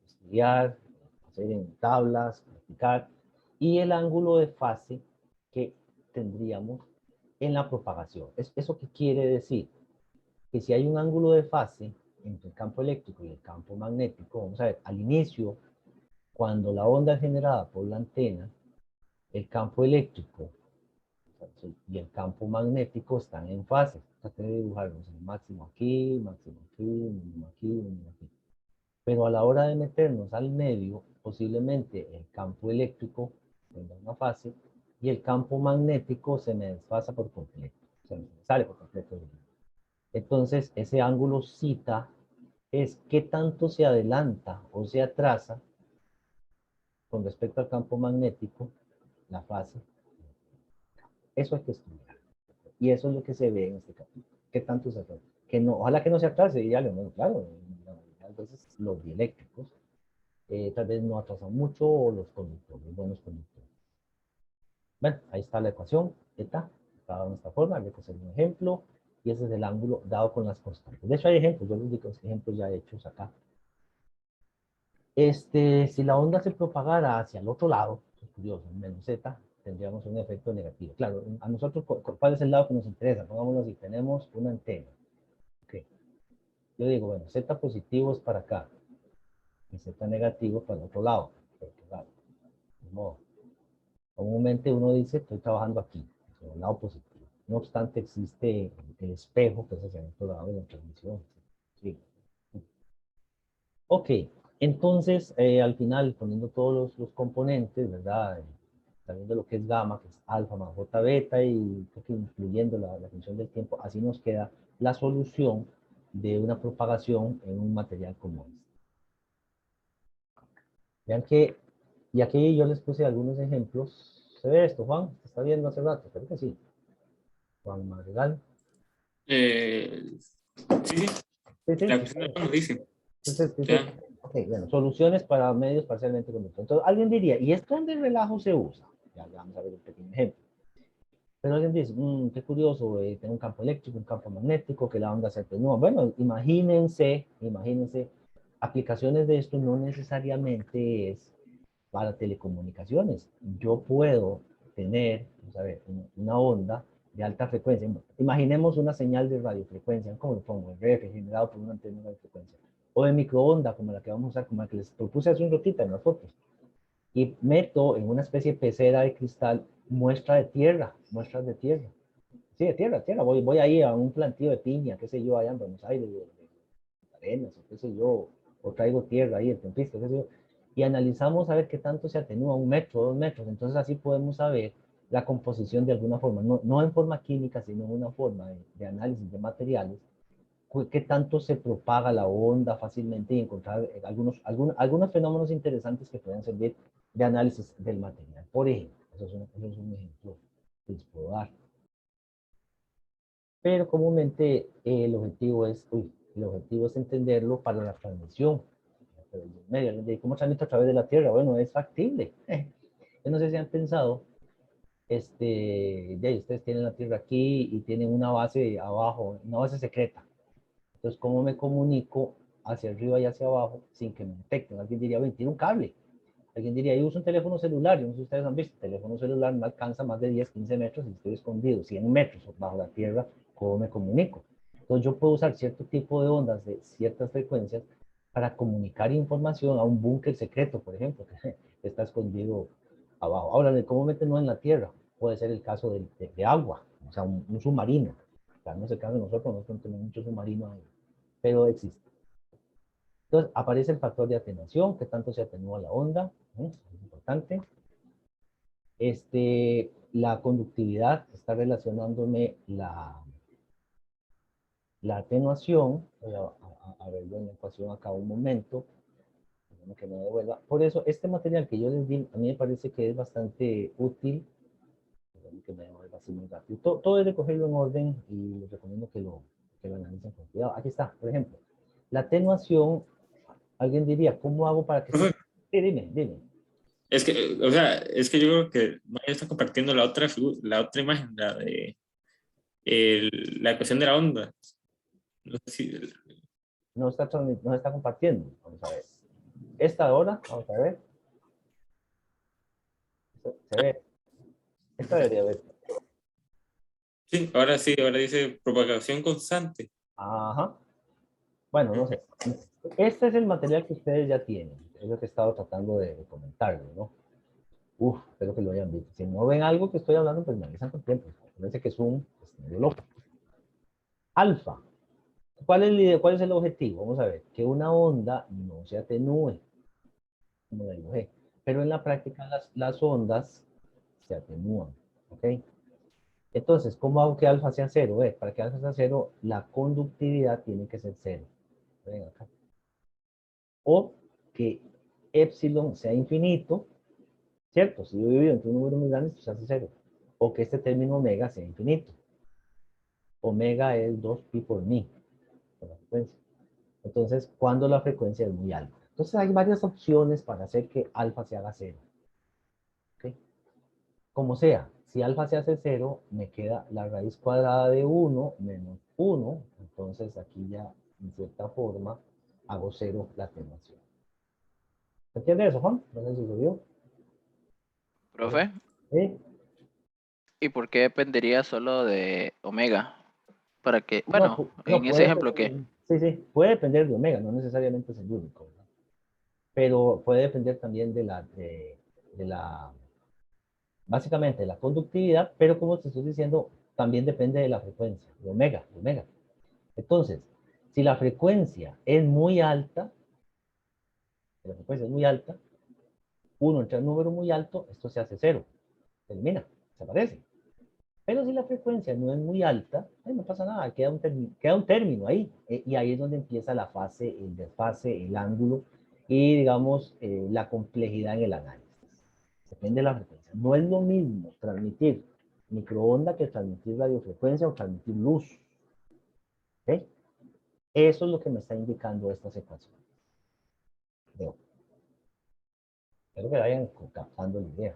estudiar, hacer en tablas, practicar. Y el ángulo de fase que tendríamos en la propagación. ¿Eso qué quiere decir? Que si hay un ángulo de fase entre el campo eléctrico y el campo magnético, vamos a ver, al inicio, cuando la onda es generada por la antena, el campo eléctrico y el campo magnético están en fase. Traté de dibujarlos, máximo aquí, mínimo aquí, mínimo aquí. Pero a la hora de meternos al medio, posiblemente el campo eléctrico tenga una fase y el campo magnético se me desfasa por completo, se me sale por completo. Entonces, ese ángulo cita es qué tanto se adelanta o se atrasa con respecto al campo magnético, la fase. Eso hay que estudiar. Y eso es lo que se ve en este capítulo. ¿Qué tanto se atrasa? Que no, ojalá que no se atrase, y ya lo bueno, claro, a veces los dieléctricos tal vez no atrasan mucho o los conductores, buenos conductores. Bueno, ahí está la ecuación, eta, está de esta forma, hay que hacer un ejemplo, y ese es el ángulo dado con las constantes. De hecho hay ejemplos, yo les digo ejemplos ya hechos acá. Si la onda se propagara hacia el otro lado, es curioso, menos z, tendríamos un efecto negativo. Claro, a nosotros, ¿cuál es el lado que nos interesa? Pongámoslo así, tenemos una antena. Okay. Yo digo, bueno, z positivo es para acá, y z negativo para el otro lado. De modo. Comúnmente uno dice, estoy trabajando aquí, en el lado positivo. No obstante, existe el espejo, que es hacia el otro lado de la transmisión. Sí. Ok, entonces, al final, poniendo todos los componentes, ¿verdad? Sabiendo lo que es gamma, que es alfa más j beta, y incluyendo la función del tiempo, así nos queda la solución de una propagación en un material como este. Vean que, y aquí yo les puse algunos ejemplos. ¿Se ve esto, Juan? ¿Se está viendo hace rato? Creo que sí. Juan Madrigal. Sí, sí, Sí, sí, la sí. cuestión de nos dice. Entonces, Ya. ok, bueno, soluciones para medios parcialmente conductores. Entonces, alguien diría, ¿y esto dónde el relajo se usa? Ya vamos a ver un pequeño ejemplo. Pero alguien dice, qué curioso, tengo un campo eléctrico, un campo magnético, que la onda se atenúa. Bueno, imagínense, aplicaciones de esto no necesariamente es para telecomunicaciones. Yo puedo tener, vamos a ver, una onda de alta frecuencia. Imaginemos una señal de radiofrecuencia, como lo pongo, el RF generado por una antena de radiofrecuencia. O de microonda, como la que vamos a usar, como la que les propuse hace un ratito en las fotos. Y meto en una especie de pecera de cristal muestras de tierra. Sí, de tierra, tierra. Voy ahí a un plantío de piña, qué sé yo, allá en Buenos Aires, de arenas, o qué sé yo, o traigo tierra ahí, el tempista, qué sé yo, y analizamos a ver qué tanto se atenúa, 1 metro, 2 metros. Entonces así podemos saber la composición de alguna forma, no en forma química, sino en una forma de análisis de materiales, qué tanto se propaga la onda fácilmente y encontrar algunos fenómenos interesantes que pueden servir de análisis del material. Por ejemplo, eso es un ejemplo que les puedo dar. Pero comúnmente el objetivo es entenderlo para la transmisión. ¿Cómo transmite a través de la Tierra? Bueno, es factible. Yo no sé si han pensado, ya ustedes tienen la Tierra aquí y tienen una base abajo, una base secreta. Entonces, ¿cómo me comunico hacia arriba y hacia abajo sin que me detecten? Alguien diría, bueno, tiene un cable. Alguien diría, yo uso un teléfono celular. Yo no sé si ustedes han visto, el teléfono celular no alcanza más de 10, 15 metros y estoy escondido 100 metros bajo la tierra. ¿Cómo me comunico? Entonces, yo puedo usar cierto tipo de ondas de ciertas frecuencias para comunicar información a un búnker secreto, por ejemplo, que está escondido abajo. Ahora, comúnmente no en la tierra. Puede ser el caso de agua, o sea, un submarino, Claro, no es el caso de nosotros no tenemos mucho submarino ahí, pero existe. Entonces, aparece el factor de atenuación, que tanto se atenúa la onda, es importante. La conductividad está relacionándome la atenuación. Voy a verlo en la ecuación acá un momento, que me devuelva. Por eso, este material que yo les di, a mí me parece que es bastante útil, que me devuelva así muy rápido. Todo es de cogerlo en orden y les recomiendo que lo analicen con cuidado. Aquí está, por ejemplo, la atenuación. Alguien diría, ¿cómo hago para que esto... Profe, Sí, dime. es que, o sea, es que yo creo que Maya está compartiendo la otra, la otra imagen, la de la ecuación de la onda. No sé si, No está compartiendo. Vamos a ver. Esta hora, vamos a ver. Se ve. Esta debería ver. sí, ahora dice propagación constante. Ajá. Bueno, no sé. Este es el material que ustedes ya tienen. Es lo que he estado tratando de comentarles, ¿no? Uf, espero que lo hayan visto. Si no ven algo que estoy hablando, pues me avisan con tiempo. Parece que es un medio loco. Alfa. ¿Cuál es el objetivo? Vamos a ver. Que una onda no se atenúe, como la dibujé. Pero en la práctica las ondas se atenúan. ¿Ok? Entonces, ¿cómo hago que alfa sea cero? Para que alfa sea cero, la conductividad tiene que ser cero. Ven acá. O que epsilon sea infinito, ¿cierto? Si yo divido entre un número muy grande, pues se hace cero. O que este término omega sea infinito. Omega es 2pi por mi, por la frecuencia. Entonces, cuando la frecuencia es muy alta. Entonces, hay varias opciones para hacer que alfa se haga cero. ¿Ok? Como sea, si alfa se hace cero, me queda la raíz cuadrada de 1 menos 1. Entonces, aquí ya, en cierta forma, hago cero la atenuación. ¿Se entiende eso, Juan? No sé si lo vio. Profe, ¿Sí? ¿y por qué dependería solo de omega? Para que, No, bueno, no en ese puede ejemplo depender. que, Sí, sí, puede depender de omega, no necesariamente es el único, ¿verdad? Pero puede depender también de la, básicamente de la conductividad, pero como te estoy diciendo, también depende de la frecuencia, de omega. Entonces, si la frecuencia es muy alta, si la frecuencia es muy alta, uno entre un número muy alto, esto se hace cero, se elimina, desaparece. Pero si la frecuencia no es muy alta, no pasa nada, queda un término ahí. Y ahí es donde empieza la fase, el desfase, el ángulo y, digamos, la complejidad en el análisis. Depende de la frecuencia. No es lo mismo transmitir microonda que transmitir radiofrecuencia o transmitir luz. ¿Ok? Eso es lo que me está indicando estas ecuaciones. Veo. Espero que vayan captando la idea.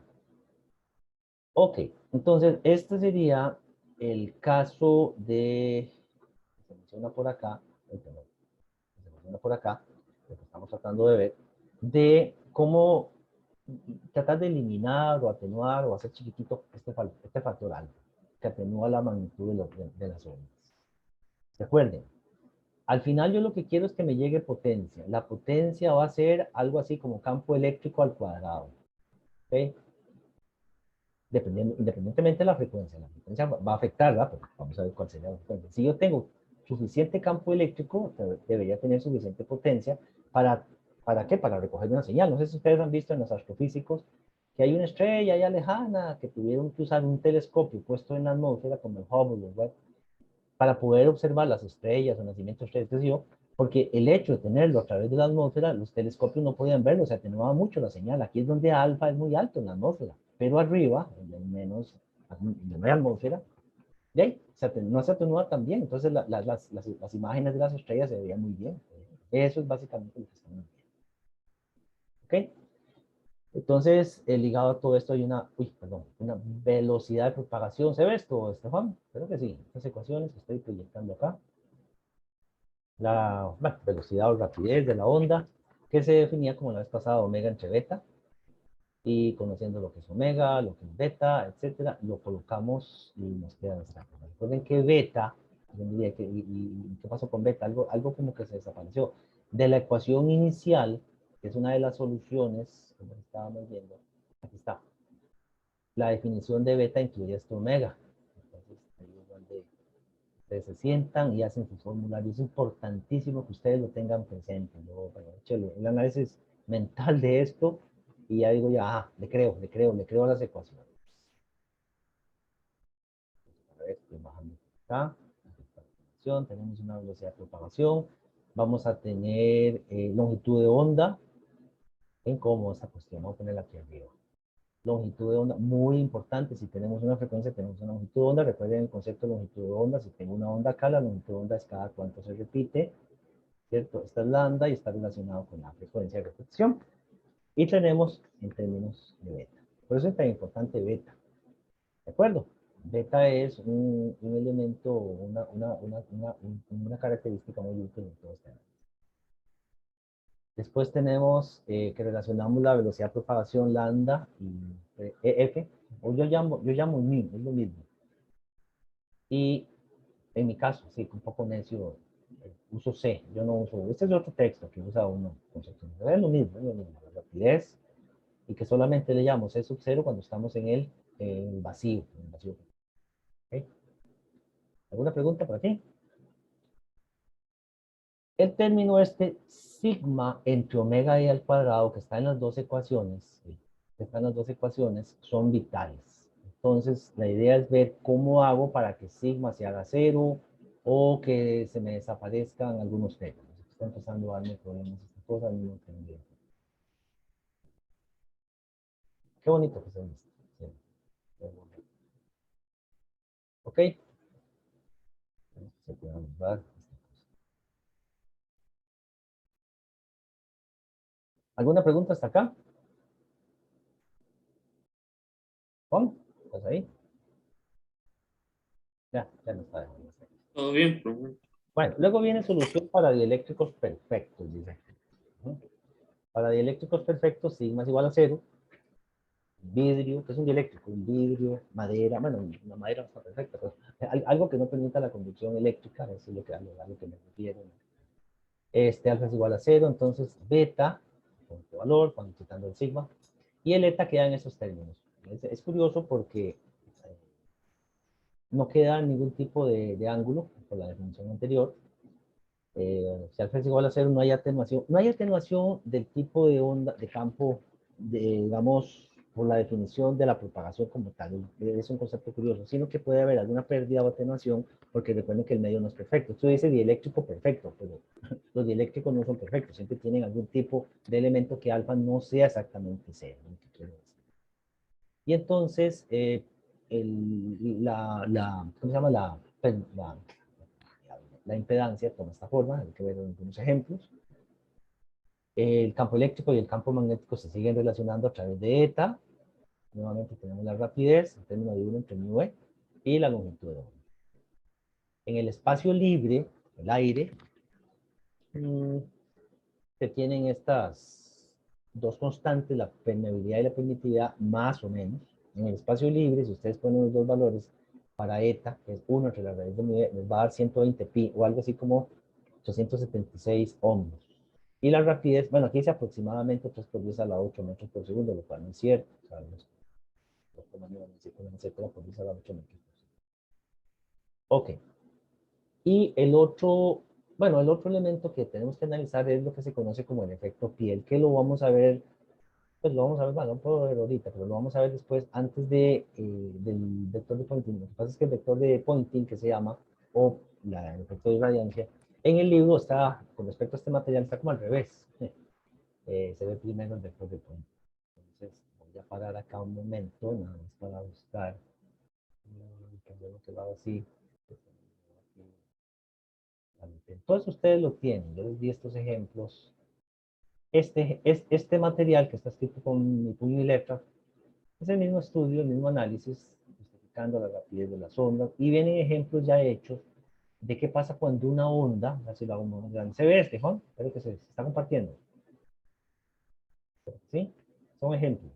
Ok, entonces este sería el caso de, se menciona por acá, se menciona por acá, lo que estamos tratando de ver, de cómo tratar de eliminar o atenuar o hacer chiquitito este factor alfa, que atenúa la magnitud de las ondas. Recuerden, al final yo lo que quiero es que me llegue potencia. La potencia va a ser algo así como campo eléctrico al cuadrado. ¿Ok? Independientemente de la frecuencia va a afectar, ¿verdad? Pero vamos a ver cuál sería la frecuencia. Si yo tengo suficiente campo eléctrico, debería tener suficiente potencia para, ¿para qué? Para recoger una señal. No sé si ustedes han visto en los astrofísicos que hay una estrella allá lejana que tuvieron que usar un telescopio puesto en la atmósfera como el Hubble, ¿verdad? Para poder observar las estrellas, el nacimiento de estrellas, yo, porque el hecho de tenerlo a través de la atmósfera, los telescopios no podían verlo, se atenuaba mucho la señal. Aquí es donde alfa es muy alto en la atmósfera, pero arriba, donde no hay atmósfera, de ahí, no se atenúa tan bien. Entonces las imágenes de las estrellas se veían muy bien. Eso es básicamente lo que estamos viendo. ¿Ok? Entonces, ligado a todo esto hay una velocidad de propagación. ¿Se ve esto, Estefan? Creo que sí. Estas ecuaciones que estoy proyectando acá. La velocidad o rapidez de la onda, que se definía como la vez pasada omega entre beta, y conociendo lo que es omega, lo que es beta, etcétera, lo colocamos y nos queda esta. Recuerden que beta, ¿y qué pasó con beta? Algo como que se desapareció. De la ecuación inicial, que es una de las soluciones, como estábamos viendo, aquí está. La definición de beta incluye este omega. Entonces, ahí es Ustedes se sientan y hacen su formulario. Es importantísimo que ustedes lo tengan presente, ¿no? Bueno, échale el análisis mental de esto y ya digo ya, le creo a las ecuaciones. A ver, estoy bajando acá. Tenemos una velocidad de propagación. Vamos a tener longitud de onda. ¿Ven cómo esta cuestión? Vamos a ponerla aquí arriba. Longitud de onda, muy importante. Si tenemos una frecuencia, tenemos una longitud de onda. Recuerden el concepto de longitud de onda. Si tengo una onda acá, la longitud de onda es cada cuánto se repite, ¿cierto? Esta es lambda y está relacionado con la frecuencia de repetición. Y tenemos en términos de beta. Por eso es tan importante beta. ¿De acuerdo? Beta es un elemento, una característica muy útil en todo este. Después tenemos que relacionamos la velocidad de propagación lambda y F, o yo llamo mu, es lo mismo. Y en mi caso, sí, un poco necio, uso C, yo no uso, este es otro texto que usa uno, es lo mismo, la rapidez, y que solamente le llamo C sub 0 cuando estamos en el vacío. ¿Okay? ¿Alguna pregunta por aquí? El término este sigma entre omega y al cuadrado que está en las dos ecuaciones, son vitales. Entonces, la idea es ver cómo hago para que sigma se haga cero o que se me desaparezcan algunos términos. Está empezando a darme problemas esta cosa, no tengo idea. Qué bonito que se ve. Sí. Ok. Se puede observar. ¿Alguna pregunta hasta acá? ¿Juan? ¿Estás ahí? Ya no está dejando. Todo bien, profe. Bueno, luego viene solución para dieléctricos perfectos, dice. Para dieléctricos perfectos, sigma es igual a 0. Vidrio, que es un dieléctrico, un vidrio, madera, bueno, la madera no está perfecta, pero algo que no permita la conducción eléctrica, eso es lo que, a lo que me refiero. Alfa es igual a 0, entonces beta, con este valor, cuando quitando el sigma, y el eta queda en esos términos. Es curioso porque no queda ningún tipo de ángulo por la definición anterior. Si alfa es igual a 0, no hay atenuación. No hay atenuación del tipo de onda, de campo, digamos, por la definición de la propagación como tal. Es un concepto curioso, sino que puede haber alguna pérdida o atenuación, porque recuerden que el medio no es perfecto. Esto dice dieléctrico perfecto, pero los dieléctricos no son perfectos, siempre tienen algún tipo de elemento que alfa no sea exactamente 0. Y entonces, ¿cómo se llama? La impedancia toma esta forma, hay que ver algunos ejemplos. El campo eléctrico y el campo magnético se siguen relacionando a través de eta. Nuevamente tenemos la rapidez, el término de 1 entre mu e, y la longitud de onda. En el espacio libre, el aire, se tienen estas dos constantes, la permeabilidad y la permitividad, más o menos. En el espacio libre, si ustedes ponen los dos valores para eta, que es 1 entre la raíz de mu e, les va a dar 120 pi, o algo así como 876 ohms. Y la rapidez, bueno, aquí dice aproximadamente 3 por 10 a la 8 metros por segundo, lo cual no es cierto. O sea, no es, por 10 a la 8 metros por segundo. Ok. Y el otro, bueno, el otro elemento que tenemos que analizar es lo que se conoce como el efecto piel, que lo vamos a ver, pues lo vamos a ver, bueno, no puedo ver ahorita, pero lo vamos a ver después, antes del vector de Poynting. Lo que pasa es que el vector de Poynting, que se llama, o el efecto de irradiancia, en el libro está, con respecto a este material, está como al revés. Se ve primero el vector de Poynting. Entonces, voy a parar acá un momento, nada más para buscar, cambiamos el lado así. Entonces ustedes lo tienen, yo les di estos ejemplos. Este material que está escrito con mi puño y letra es el mismo estudio, el mismo análisis, justificando la rapidez de las ondas, y vienen ejemplos ya hechos de qué pasa cuando una onda, así lo hago más grande. ¿Se ve este, Juan? Espero que se está compartiendo. ¿Sí? Son ejemplos.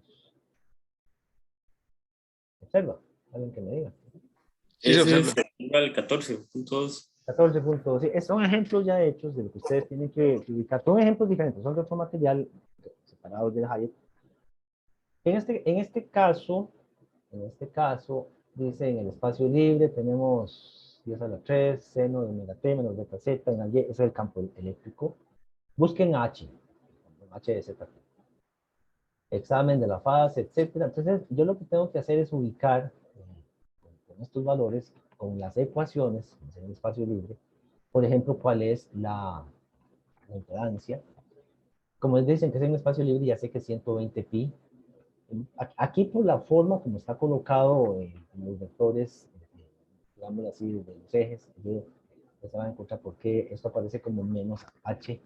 Observa, alguien que me diga. Sí, se Ese observa. es igual 14.2. 14 puntos. Sí, son ejemplos ya hechos de lo que ustedes tienen que ubicar. Son ejemplos diferentes, son de otro material separados de Hayek. En este caso, dice en el espacio libre tenemos 10 a la 3, seno de omega t menos beta z en Y, ese es el campo eléctrico. Busquen H, H de Z. Examen de la fase, etcétera. Entonces, yo lo que tengo que hacer es ubicar con estos valores, con las ecuaciones, en el espacio libre, por ejemplo, cuál es la impedancia. Como dicen que es en un espacio libre, ya sé que es 120 pi. Aquí por la forma como está colocado en los vectores, digamos así, de los ejes, ya se van a encontrar por qué esto aparece como menos H,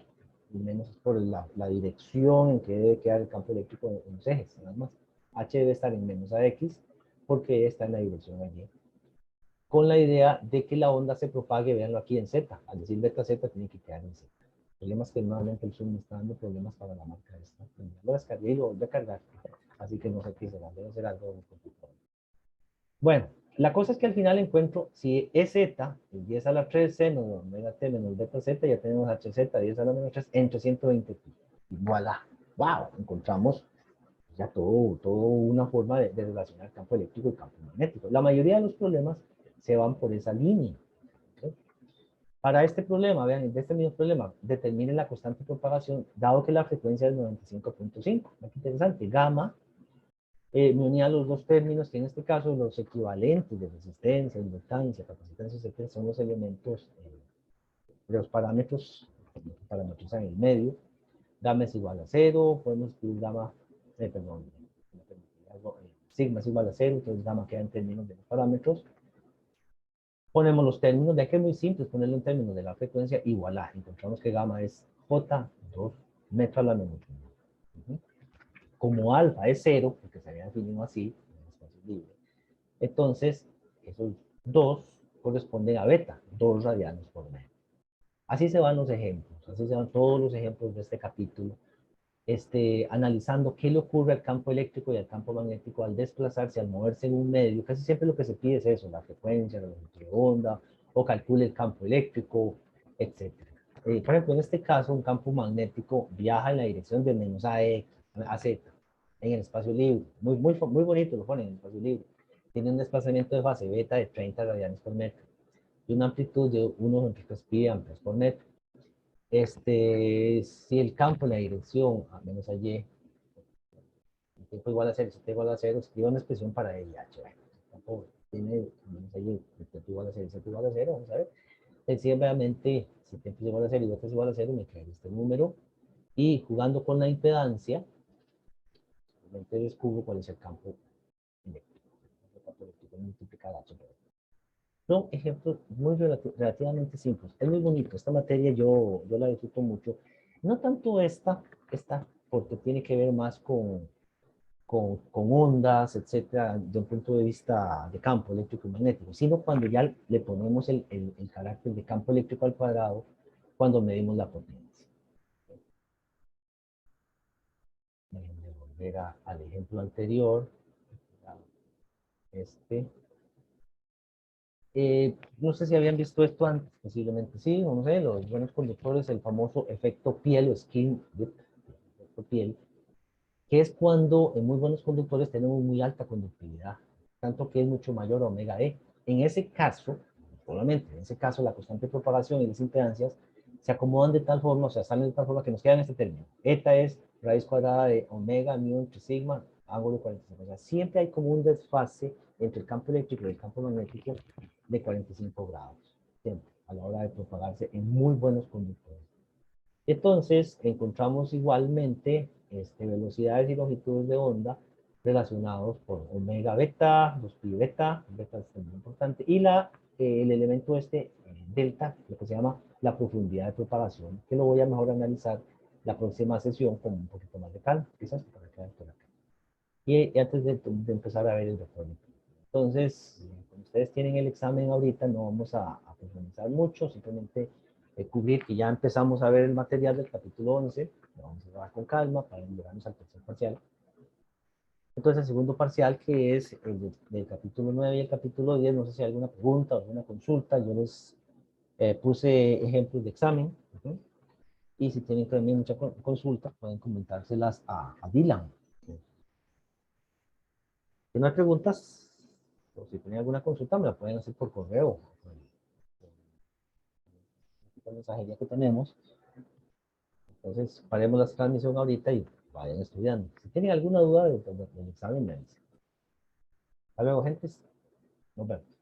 y menos por la dirección en que debe quedar el campo eléctrico en los ejes, nada más. H debe estar en menos AX porque está en la dirección allí. Con la idea de que la onda se propague, véanlo aquí en Z. Al decir beta Z tiene que quedar en Z. El problema es que nuevamente el Zoom me está dando problemas para la marca esta. Lo descargué y lo volví a cargar. Así que no sé qué será, debe ser algo de computador. Bueno, la cosa es que al final encuentro, si es Z, el 10 a la 3 seno de omega t menos beta z, ya tenemos HZ 10 a la menos 3 entre 120 pi. Y voilà, wow, encontramos ya todo una forma de relacionar el campo eléctrico y el campo magnético. La mayoría de los problemas se van por esa línea. ¿Okay? Para este problema, vean, de este mismo problema, determinen la constante de propagación, dado que la frecuencia es 95.5. Aquí interesante, gamma, me unía los dos términos, que en este caso los equivalentes de resistencia, inductancia, capacitancia, etcétera, son los elementos de los parámetros en el medio. Gamma es igual a 0, podemos escribir gamma, perdón, sigma es igual a 0, entonces gamma queda en términos de los parámetros. Ponemos los términos, ya que es muy simple ponerlo en términos de la frecuencia, igual a, encontramos que gamma es J2 metro a la menos 1. Como alfa es 0, porque se había definido así, en el espacio libre, entonces esos 2 corresponden a beta, 2 radianes por metro. Así se van los ejemplos, así se van todos los ejemplos de este capítulo, analizando qué le ocurre al campo eléctrico y al campo magnético al desplazarse, al moverse en un medio. Casi siempre lo que se pide es eso, la frecuencia, la longitud de onda, o calcule el campo eléctrico, etc. Por ejemplo, en este caso, un campo magnético viaja en la dirección de menos a Z, en el espacio libre. Muy bonito lo ponen en el espacio libre. Tiene un desplazamiento de fase beta de 30 radianes por metro y una amplitud de 1,3 pi amperes por metro. Si el campo en la dirección a menos a Y, el tiempo igual a 0, si t igual a 0, escriba una expresión para el H. Bueno, el campo tiene menos a Y, el tiempo igual a 0, z igual a 0, vamos a ver. Sencillamente, si el tiempo es igual a 0 y z es igual a 0, me queda este número. Y jugando con la impedancia, realmente descubro cuál es el campo eléctrico. El campo eléctrico multiplica H por H. Son ejemplos muy relativamente simples. Es muy bonito. Esta materia yo la disfruto mucho. No tanto esta porque tiene que ver más con ondas, etcétera, de un punto de vista de campo eléctrico y magnético, sino cuando ya le ponemos el carácter de campo eléctrico al cuadrado, cuando medimos la potencia. Déjenme volver al ejemplo anterior. No sé si habían visto esto antes, posiblemente sí, no sé, los buenos conductores, el famoso efecto piel o skin dip, efecto piel, que es cuando en muy buenos conductores tenemos muy alta conductividad, tanto que es mucho mayor a omega E. En ese caso, solamente en ese caso, la constante de propagación y las impedancias se acomodan de tal forma, o sea, salen de tal forma que nos queda en este término. Eta es raíz cuadrada de omega, mu entre sigma, ángulo 45. O sea, siempre hay como un desfase entre el campo eléctrico y el campo magnético de 45 grados, siempre, a la hora de propagarse en muy buenos conductores. Entonces, encontramos igualmente velocidades y longitudes de onda relacionados por omega beta, 2 pi beta, beta es muy importante, y el elemento delta, lo que se llama la profundidad de propagación, que lo voy a mejor analizar la próxima sesión con un poquito más de calma, quizás para quedar por acá. Y antes de empezar a ver el doctor. Entonces, como ustedes tienen el examen ahorita, no vamos a profundizar mucho, simplemente cubrir que ya empezamos a ver el material del capítulo 11, lo vamos a ver con calma para llegarnos al tercer parcial. Entonces, el segundo parcial, que es el del capítulo 9 y el capítulo 10, no sé si hay alguna pregunta o alguna consulta, yo les puse ejemplos de examen, y si tienen también mucha consulta, pueden comentárselas a Dylan. Si no hay preguntas, o si tienen alguna consulta, me la pueden hacer por correo, tanta mensajería que tenemos. Entonces, paremos la transmisión ahorita y vayan estudiando. Si tienen alguna duda del examen, me dicen. Hasta luego, gentes. Nos vemos.